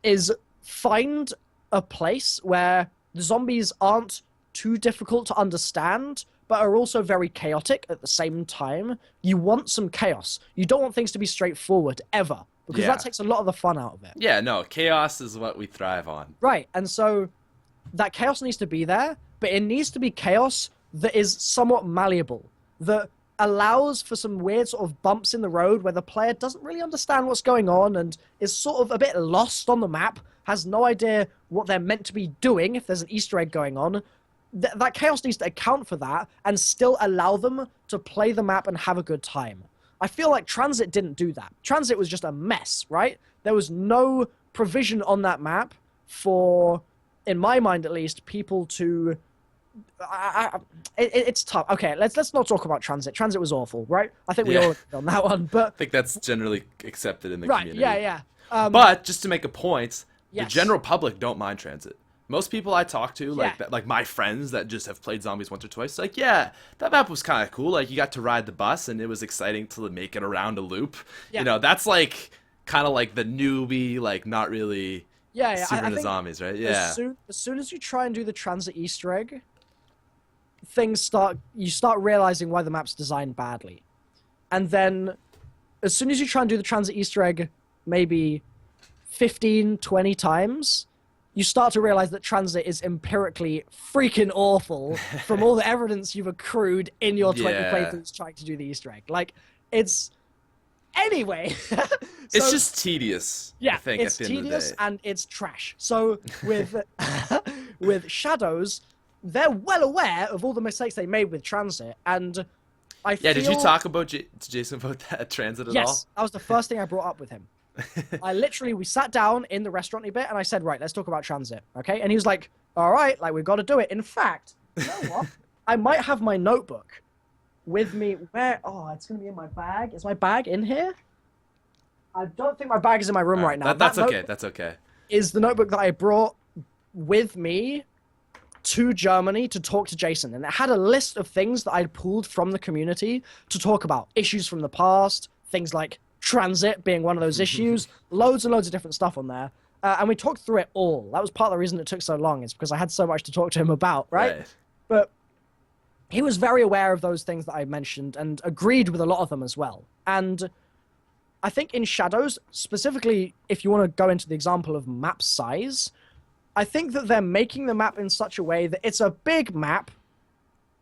is find a place where the zombies aren't too difficult to understand, but are also very chaotic at the same time. You want some chaos. You don't want things to be straightforward, ever, because that takes a lot of the fun out of it. Yeah, no, chaos is what we thrive on. Right, and so that chaos needs to be there, but it needs to be chaos that is somewhat malleable, that allows for some weird sort of bumps in the road where the player doesn't really understand what's going on and is sort of a bit lost on the map, has no idea what they're meant to be doing if there's an Easter egg going on. That chaos needs to account for that and still allow them to play the map and have a good time. I feel like Transit didn't do that. Transit was just a mess, right? There was no provision on that map for, in my mind at least, people to... it's tough. Okay, let's not talk about Transit. Transit was awful, right? I think we all agree on that one, but... I think that's generally accepted in the community. Yeah. But, just to make a point, yes. the general public don't mind Transit. Most people I talk to, like my friends that just have played zombies once or twice, like, yeah, that map was kind of cool. Like, you got to ride the bus, and it was exciting to make it around a loop. Yeah. You know, that's like kind of like the newbie, like not really super into zombies, right? Yeah. As soon as you try and do the Transit Easter egg, you start realizing why the map's designed badly, and then as soon as you try and do the Transit Easter egg, maybe 15, 20 times. You start to realize that Transit is empirically freaking awful from all the evidence you've accrued in your 20 playthroughs trying to do the Easter egg. Like, it's... Anyway. It's just tedious, yeah, I think, it's at the end of the day. and it's trash. So, with Shadows, they're well aware of all the mistakes they made with Transit, and I feel... Yeah, did you talk to Jason about that Transit at all? Yes, that was the first thing I brought up with him. We sat down in the restaurant-y bit, and I said, right, let's talk about Transit, okay? And he was like, all right, like, we've got to do it. In fact, you know what? I might have my notebook with me. Where? Oh, it's going to be in my bag. Is my bag in here? I don't think my bag is in my room right now. That's okay. That's okay. Is the notebook that I brought with me to Germany to talk to Jason, and it had a list of things that I'd pulled from the community to talk about. Issues from the past, things like transit being one of those issues, loads and loads of different stuff on there. And we talked through it all. That was part of the reason it took so long, is because I had so much to talk to him about, right? But he was very aware of those things that I mentioned and agreed with a lot of them as well. And I think in Shadows, specifically, if you want to go into the example of map size, I think that they're making the map in such a way that it's a big map,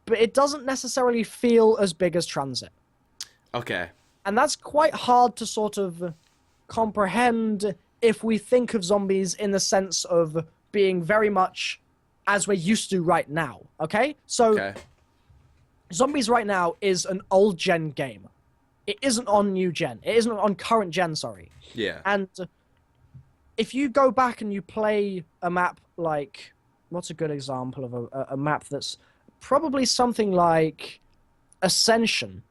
but it doesn't necessarily feel as big as Transit. Okay. And that's quite hard to sort of comprehend if we think of zombies in the sense of being very much as we're used to right now, okay? So, Zombies right now is an old-gen game. It isn't on new gen. It isn't on current gen, sorry. Yeah. And if you go back and you play a map like... What's a good example of a map that's probably something like Ascension?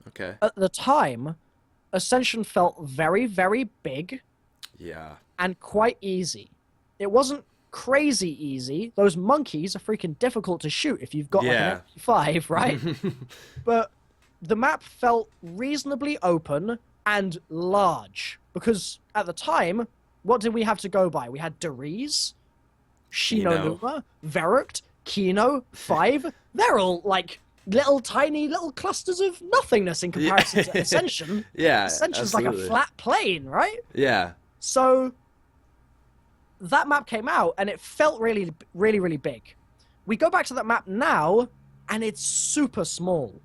Okay. At the time, Ascension felt very, very big. Yeah. And quite easy. It wasn't crazy easy. Those monkeys are freaking difficult to shoot if you've got like an MP5, right? But the map felt reasonably open and large. Because at the time, what did we have to go by? We had Deriz, Shinonuma, Verruct, Kino, 5. They're all like little tiny little clusters of nothingness in comparison to Ascension. Ascension's like a flat plane, right? Yeah. So that map came out and it felt really, really, really big. We go back to that map now and it's super small.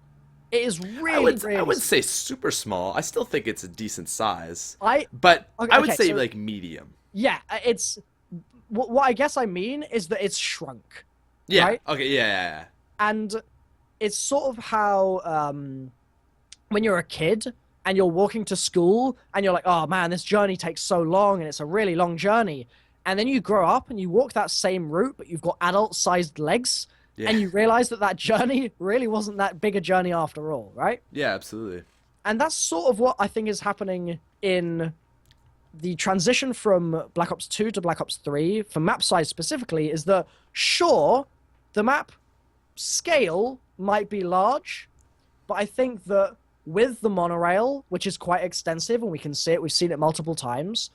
It is really, I wouldn't say super small. I still think it's a decent size. I would say like medium. Yeah, it's what I guess I mean is that it's shrunk. Yeah. Right? Okay. Yeah. And it's sort of how when you're a kid and you're walking to school and you're like, oh man, this journey takes so long and it's a really long journey. And then you grow up and you walk that same route, but you've got adult-sized legs. Yeah. And you realize that journey really wasn't that big a journey after all, right? Yeah, absolutely. And that's sort of what I think is happening in the transition from Black Ops 2 to Black Ops 3, for map size specifically, is that, sure, the map scale might be large, but I think that with the monorail, which is quite extensive, and we can see it, we've seen it multiple times,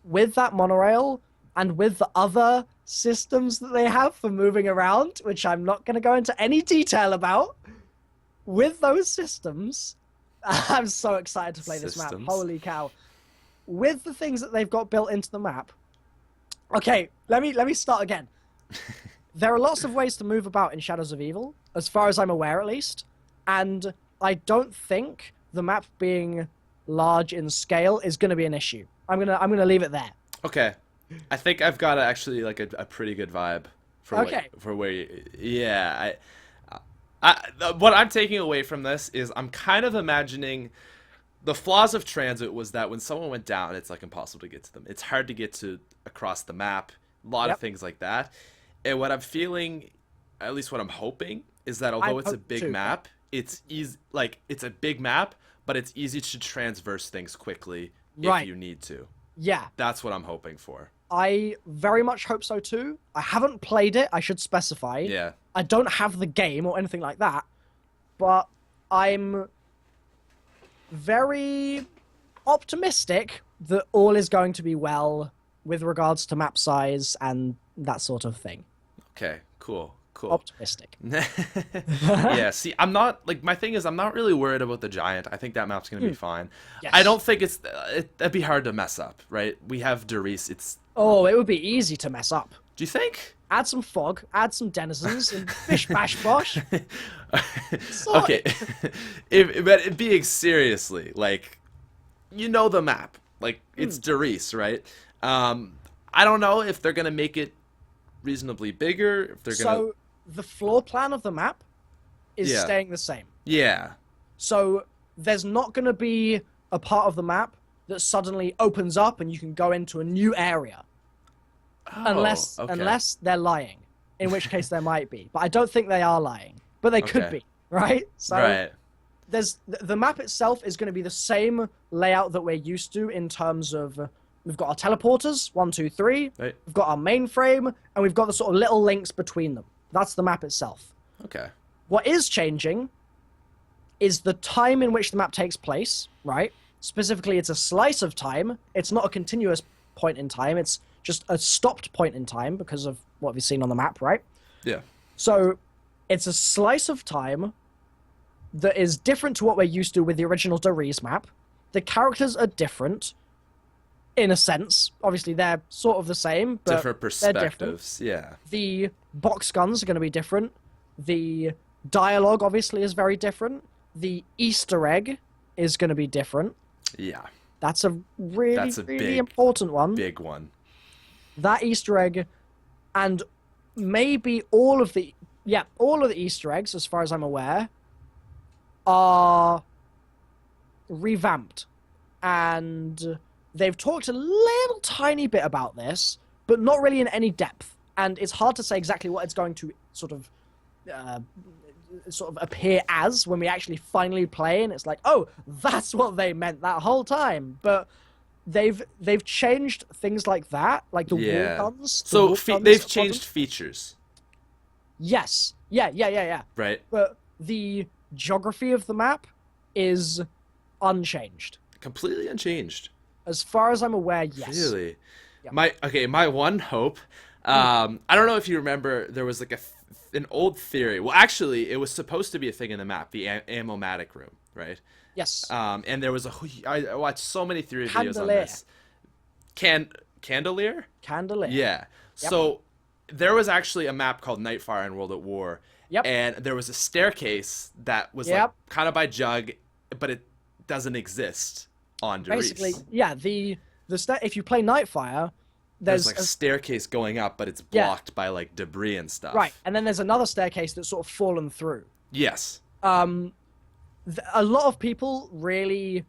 with that monorail, and with the other systems that they have for moving around, which I'm not going to go into any detail about, with those systems, I'm so excited to play this map. Holy cow. With the things that they've got built into the map. Okay, let me start again. There are lots of ways to move about in Shadows of Evil, as far as I'm aware at least, and I don't think the map being large in scale is going to be an issue. I'm gonna leave it there. Okay. I think I've got actually like a pretty good vibe for where you, what I'm taking away from this is I'm kind of imagining the flaws of transit was that when someone went down, it's like impossible to get to them. It's hard to get to across the map, a lot of things like that. And what I'm feeling, at least what I'm hoping, is that although it's a big map, it's easy, like it's a big map, but it's easy to transverse things quickly if you need to. Yeah. That's what I'm hoping for. I very much hope so too. I haven't played it, I should specify. Yeah. I don't have the game or anything like that, but I'm very optimistic that all is going to be well with regards to map size and that sort of thing. Okay, cool. Optimistic. Yeah, see, I'm not, like, my thing is I'm not really worried about the giant. I think that map's going to be fine. Yes. I don't think that'd be hard to mess up, right? We have Deriz, Oh, it would be easy to mess up. Do you think? Add some fog, add some denizens, and bish bash bosh. Okay, but being seriously, like, you know the map. Like, it's Deriz, right? I don't know if they're going to make it reasonably bigger, if they're going to... the floor plan of the map is staying the same. Yeah. So there's not going to be a part of the map that suddenly opens up and you can go into a new area. Unless they're lying, in which case there might be. But I don't think they are lying. But they could be, right? So there's the map itself is going to be the same layout that we're used to in terms of We've got our teleporters, 1, 2, 3. Right. We've got our mainframe, and we've got the sort of little links between them. That's the map itself. Okay. What is changing is the time in which the map takes place, right? Specifically, it's a slice of time. It's not a continuous point in time. It's just a stopped point in time because of what we've seen on the map, right? Yeah. So it's a slice of time that is different to what we're used to with the original Dariz map. The characters are different, in a sense. Obviously, they're sort of the same, but Different perspectives, yeah. The box guns are going to be different. The dialogue, obviously, is very different. The Easter egg is going to be different. Yeah. That's a really, really important one. Big one. That Easter egg, and maybe all of the Easter eggs, as far as I'm aware, are revamped. And they've talked a little tiny bit about this, but not really in any depth. And it's hard to say exactly what it's going to sort of appear as when we actually finally play, and it's like, oh, that's what they meant that whole time. But they've changed things like that, like the wall guns. So they've changed features. Yes. Yeah. Right. But the geography of the map is unchanged. Completely unchanged. As far as I'm aware, yes. Really? Yeah. My one hope, I don't know if you remember, there was like an old theory. Well, actually, it was supposed to be a thing in the map, the ammo-matic room, right? Yes. And there was I watched so many theory videos on Candelier. this. Candelier? Candelier. Yeah. Yep. So there was actually a map called Nightfire in World at War. Yep. And there was a staircase that was like kind of by Jug, but it doesn't exist on Dariz. Basically, yeah, if you play Nightfire, there's like a staircase going up, but it's blocked by like debris and stuff. Right, and then there's another staircase that's sort of fallen through. Yes. A lot of people really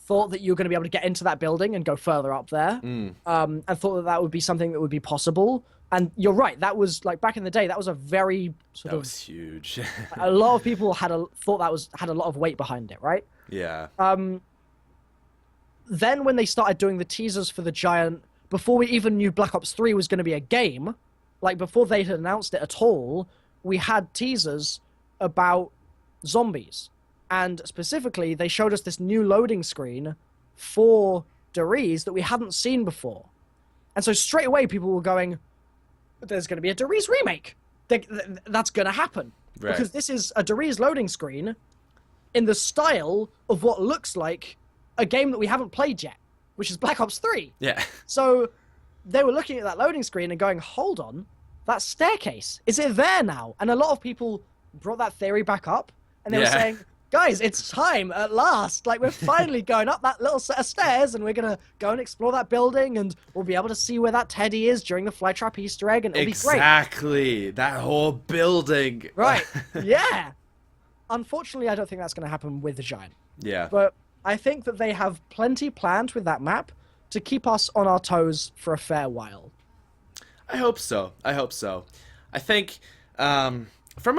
thought that you were going to be able to get into that building and go further up there, and thought that would be something that would be possible. And you're right, that was like back in the day. That was a very that was huge. A lot of people had a lot of weight behind it, right? Yeah. Then when they started doing the teasers for the Giant, before we even knew Black Ops 3 was going to be a game, like before they had announced it at all, we had teasers about zombies. And specifically, they showed us this new loading screen for Dariz that we hadn't seen before. And so straight away, people were going, there's going to be a Dariz remake. That's going to happen. Right. Because this is a Dariz loading screen in the style of what looks like a game that we haven't played yet, which is Black Ops 3. Yeah. So they were looking at that loading screen and going, hold on, that staircase, is it there now? And a lot of people brought that theory back up, and they were saying, guys, it's time at last. Like, we're finally going up that little set of stairs, and we're going to go and explore that building, and we'll be able to see where that Teddy is during the Flytrap Easter egg, and it'll be great. Exactly. That whole building. Right. Yeah. Unfortunately, I don't think that's going to happen with the Giant. Yeah. But I think that they have plenty planned with that map to keep us on our toes for a fair while. I hope so. I think from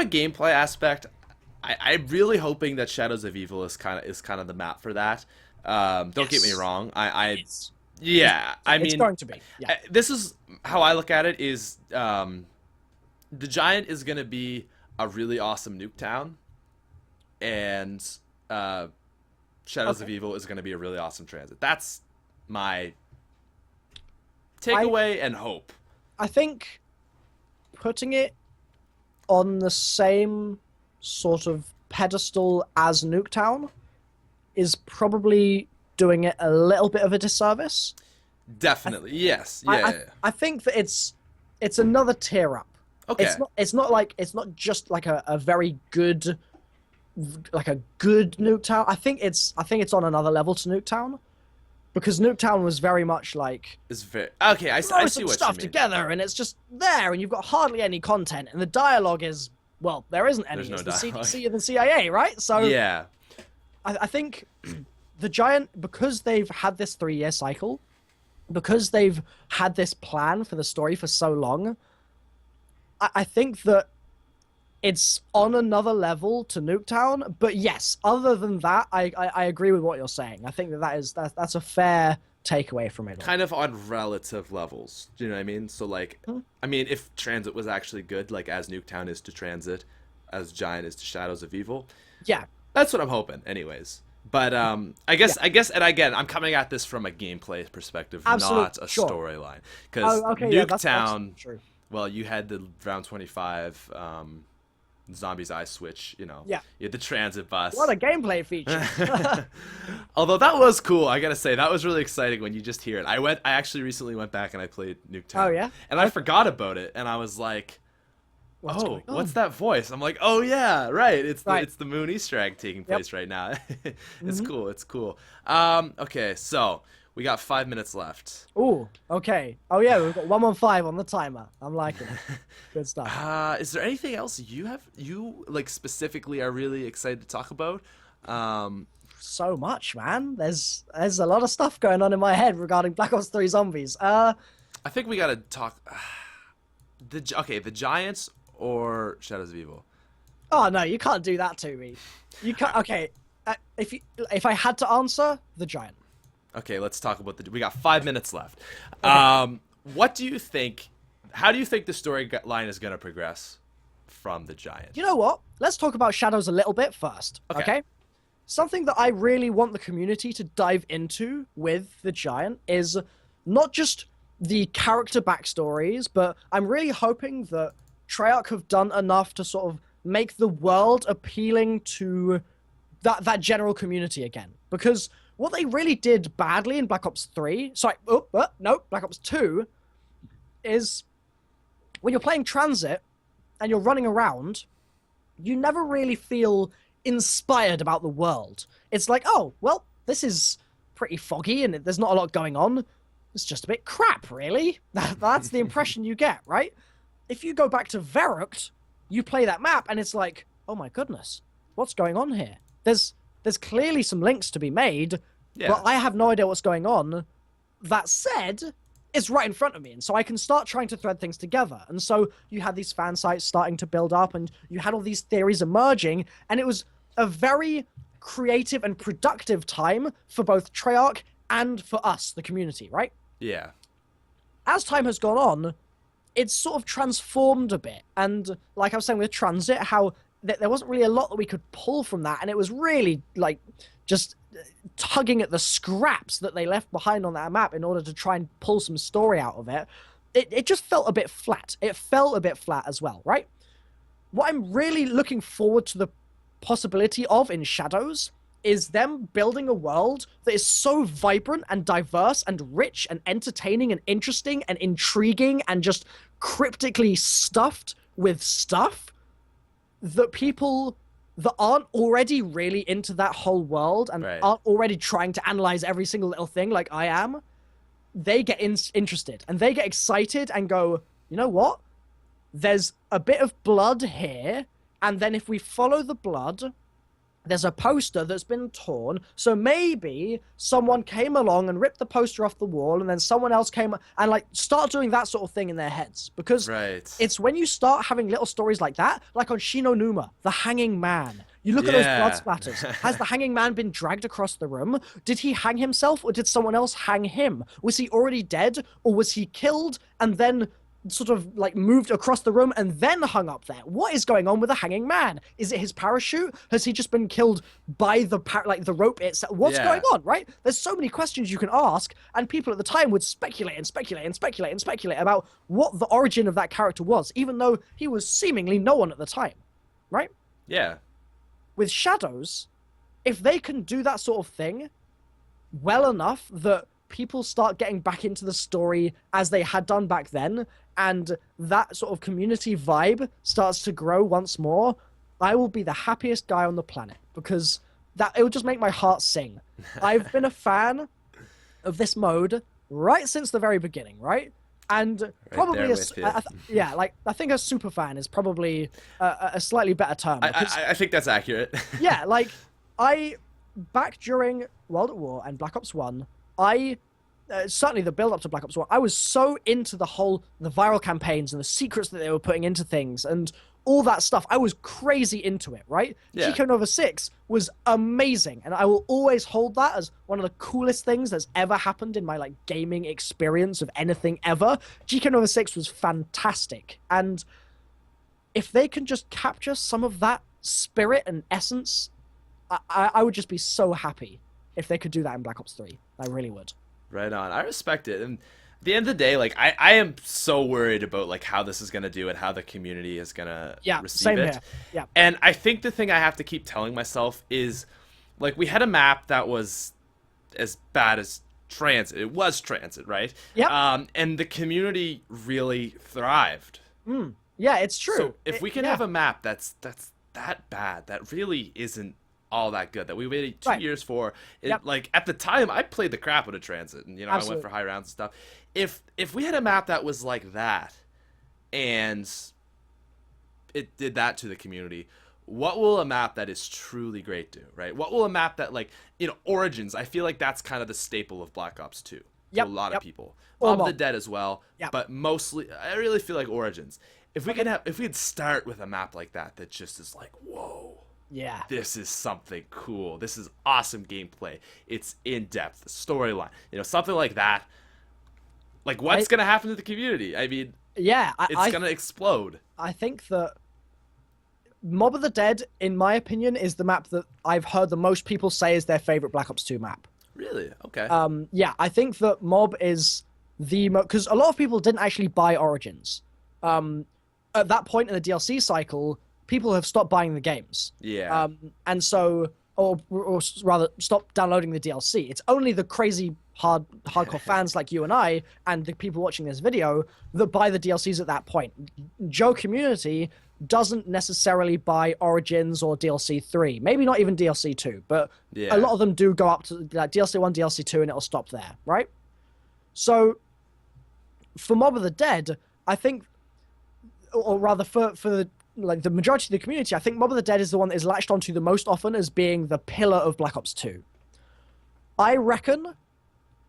a gameplay aspect, I'm really hoping that Shadows of Evil is kind of the map for that. Don't get me wrong. It's going to be. Yeah. This is how I look at it. Is the Giant is going to be a really awesome Nuketown, and Shadows of Evil is going to be a really awesome transit. That's my takeaway and hope. I think putting it on the same sort of pedestal as Nuketown is probably doing it a little bit of a disservice. Definitely, yes. I think that it's another tier up. Okay. It's not just like a very good, like a good Nuketown. I think it's on another level to Nuketown, because Nuketown was very much like, it's very okay. I see what you mean. Stuff together, and it's just there, and you've got hardly any content, and the dialogue is, well, there isn't any. It's the CDC and the CIA, right? So yeah, I think the Giant, because they've had this 3-year cycle, because they've had this plan for the story for so long, I think that it's on another level to Nuketown. But yes, other than that, I agree with what you're saying. I think that's a fair takeaway from it. Kind of on relative levels. Do you know what I mean? So like, I mean, if Transit was actually good, like as Nuketown is to Transit, as Giant is to Shadows of Evil. Yeah. That's what I'm hoping, anyways. But I guess, and again, I'm coming at this from a gameplay perspective, not a storyline. Because Nuketown, well, you had the round 25 Zombies Eye Switch, you had the transit bus. What a gameplay feature! Although that was cool, I gotta say that was really exciting when you just hear it. I actually recently went back and I played Nuketown. Oh yeah, and I forgot about it, and I was like, what's that voice? I'm like, oh yeah, right. It's the Moon Easter egg taking place right now. It's cool. It's cool. Okay, so we got 5 minutes left. Ooh, okay. Oh yeah, we've got 115 on the timer. I'm liking it. Good stuff. Is there anything else you like specifically are really excited to talk about? So much, man. There's a lot of stuff going on in my head regarding Black Ops 3 Zombies. I think we gotta talk. The Giants or Shadows of Evil. Oh no, you can't do that to me. You can't. Okay, if I had to answer, the Giant. Okay, let's talk about we got 5 minutes left. Okay. What do you think? How do you think the storyline is going to progress from the Giant? You know what? Let's talk about Shadows a little bit first. Okay? Something that I really want the community to dive into with the Giant is not just the character backstories, but I'm really hoping that Treyarch have done enough to sort of make the world appealing to that general community again. Because what they really did badly in Black Ops 3, Black Ops 2, is when you're playing Transit and you're running around, you never really feel inspired about the world. It's like, oh, well, this is pretty foggy and there's not a lot going on. It's just a bit crap, really. That's the impression you get, right? If you go back to Verrückt, you play that map and it's like, oh my goodness, what's going on here? There's clearly some links to be made, but I have no idea what's going on. That said, it's right in front of me, and so I can start trying to thread things together. And so you had these fan sites starting to build up, and you had all these theories emerging, and it was a very creative and productive time for both Treyarch and for us, the community, right? Yeah. As time has gone on, it's sort of transformed a bit, and like I was saying with Transit, how there wasn't really a lot that we could pull from that, and it was really like just tugging at the scraps that they left behind on that map in order to try and pull some story out of it. It just felt a bit flat. It felt a bit flat as well, right? What I'm really looking forward to the possibility of in Shadows is them building a world that is so vibrant and diverse and rich and entertaining and interesting and intriguing and just cryptically stuffed with stuff that people that aren't already really into that whole world and aren't already trying to analyze every single little thing like I am, they get interested and they get excited and go, you know what? There's a bit of blood here, and then if we follow the blood, there's a poster that's been torn, so maybe someone came along and ripped the poster off the wall, and then someone else came and like start doing that sort of thing in their heads. Because it's when you start having little stories like that, like on Shinonuma, the hanging man. You look at those blood splatters. Has the hanging man been dragged across the room? Did he hang himself, or did someone else hang him? Was he already dead, or was he killed and then sort of like moved across the room and then hung up there? What is going on with the hanging man? Is it his parachute? Has he just been killed by the the rope itself? What's going on, right? There's so many questions you can ask, and people at the time would speculate and speculate and speculate and speculate about what the origin of that character was, even though he was seemingly no one at the time, right? Yeah. With Shadows, if they can do that sort of thing well enough that people start getting back into the story as they had done back then, and that sort of community vibe starts to grow once more, I will be the happiest guy on the planet, because it will just make my heart sing. I've been a fan of this mode right since the very beginning, right? And probably I think a super fan is probably a slightly better term. I think that's accurate. Yeah, like back during World at War and Black Ops 1, certainly the build up to Black Ops 1, I was so into the viral campaigns and the secrets that they were putting into things and all that stuff. I was crazy into it, right? Yeah. Chico Nova 6 was amazing, and I will always hold that as one of the coolest things that's ever happened in my like gaming experience of anything ever. Chico Nova 6 was fantastic, and if they can just capture some of that spirit and essence, I would just be so happy if they could do that in Black Ops 3. I really would. Right on. I respect it. And at the end of the day, like I am so worried about like how this is gonna do and how the community is gonna receive same it. here. Yeah. And I think the thing I have to keep telling myself is, like, we had a map that was as bad as Transit. It was Transit, right? Yeah. And the community really thrived. Yeah, it's true. So if we can have a map that's that bad, that really isn't all that good, that we waited 2 years for, like at the time I played the crap out of Transit, and I went for high rounds and stuff. If we had a map that was like that, and it did that to the community, what will a map that is truly great do, right? What will a map that, like, Origins, I feel like that's kind of the staple of Black Ops 2 to a lot of people. Mob of the Dead as well, but mostly I really feel like Origins. If we could start with a map like that just is like, whoa. Yeah. This is something cool. This is awesome gameplay. It's in-depth, the storyline. Something like that. Like, what's going to happen to the community? I mean, it's going to explode. I think that Mob of the Dead, in my opinion, is the map that I've heard the most people say is their favorite Black Ops 2 map. Really? Okay. Yeah, I think that Mob is the because a lot of people didn't actually buy Origins. At that point in the DLC cycle, people have stopped buying the games. Yeah. And so, or rather, stopped downloading the DLC. It's only the crazy hardcore fans like you and I, and the people watching this video, that buy the DLCs at that point. Joe Community doesn't necessarily buy Origins or DLC 3. Maybe not even DLC 2, but a lot of them do go up to like DLC 1, DLC 2, and it'll stop there, right? So, for Mob of the Dead, I think, or rather for the majority of the community, I think Mob of the Dead is the one that is latched onto the most often as being the pillar of Black Ops 2. I reckon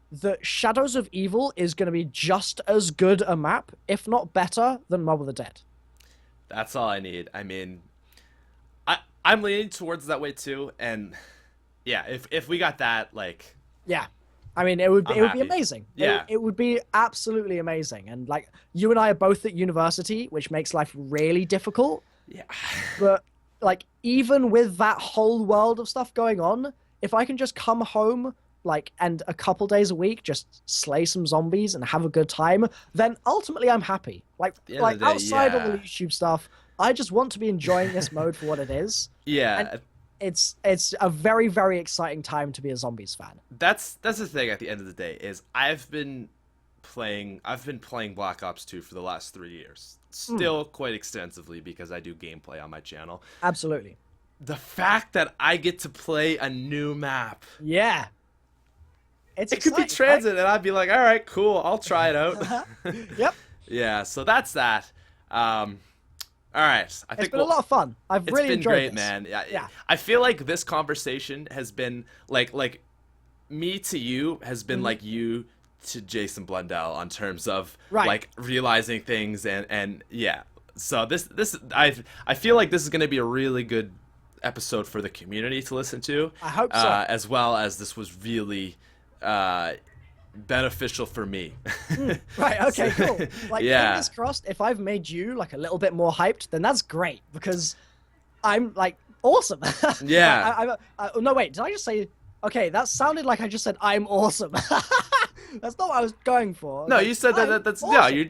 that Shadows of Evil is going to be just as good a map, if not better, than Mob of the Dead. That's all I need. I mean, I'm leaning towards that way too, and yeah, if we got that, like... Yeah. I mean, it would be amazing. Yeah. It would be absolutely amazing. And like, you and I are both at university, which makes life really difficult. Yeah. But like, even with that whole world of stuff going on, if I can just come home, like, and a couple days a week, just slay some zombies and have a good time, then ultimately I'm happy. Like outside of the YouTube stuff, I just want to be enjoying this mode for what it is. Yeah. And it's a very, very exciting time to be a Zombies fan. That's the thing at the end of the day, is I've been playing Black Ops 2 for the last 3 years. Still quite extensively, because I do gameplay on my channel. Absolutely. The fact that I get to play a new map. Yeah. It could be Transit, right? And I'd be like, all right, cool, I'll try it out. Yep. Yeah, so that's that. All right, It's been a lot of fun. I've really enjoyed it. It's been great, man. Yeah. I feel like this conversation has been like me to you has been like you to Jason Blundell, on terms of like realizing things and yeah. So this I feel like this is going to be a really good episode for the community to listen to. I hope so. As well as this was really beneficial for me. Right, okay, cool. Like, fingers crossed, if I've made you like a little bit more hyped, then that's great, because I'm like awesome. Yeah. No, wait, did I just say, okay, that sounded like I just said I'm awesome. That's not what I was going for. No, like, you said that's awesome. yeah,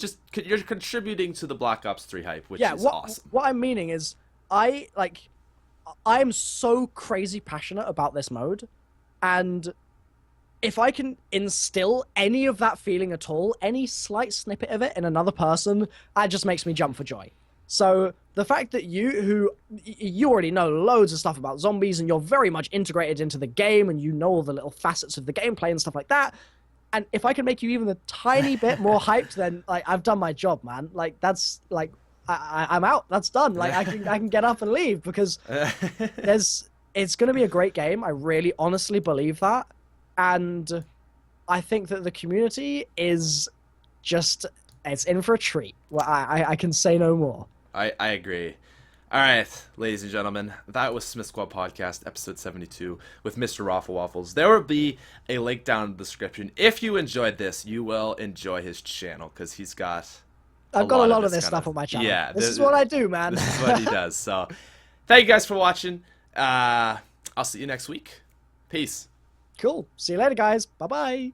you're contributing to the Black Ops 3 hype, which is awesome. What I'm meaning is I'm so crazy passionate about this mode, and if I can instill any of that feeling at all, any slight snippet of it in another person, that just makes me jump for joy. So the fact that you already know loads of stuff about zombies, and you're very much integrated into the game, and you know all the little facets of the gameplay and stuff like that, and if I can make you even a tiny bit more hyped, then like I've done my job, man. Like that's like I'm out. That's done. Like I can get up and leave, because it's going to be a great game. I really honestly believe that. And I think that the community is just, it's in for a treat. Well, I can say no more. I agree. All right, ladies and gentlemen, that was SmithSquad Podcast, episode 72, with MrRoflWaffles. There will be a link down in the description. If you enjoyed this, you will enjoy his channel, because he's got I've got a lot of this stuff on my channel. Yeah. This is what I do, man. This is what he does. So, thank you guys for watching. I'll see you next week. Peace. Cool. See you later, guys. Bye-bye.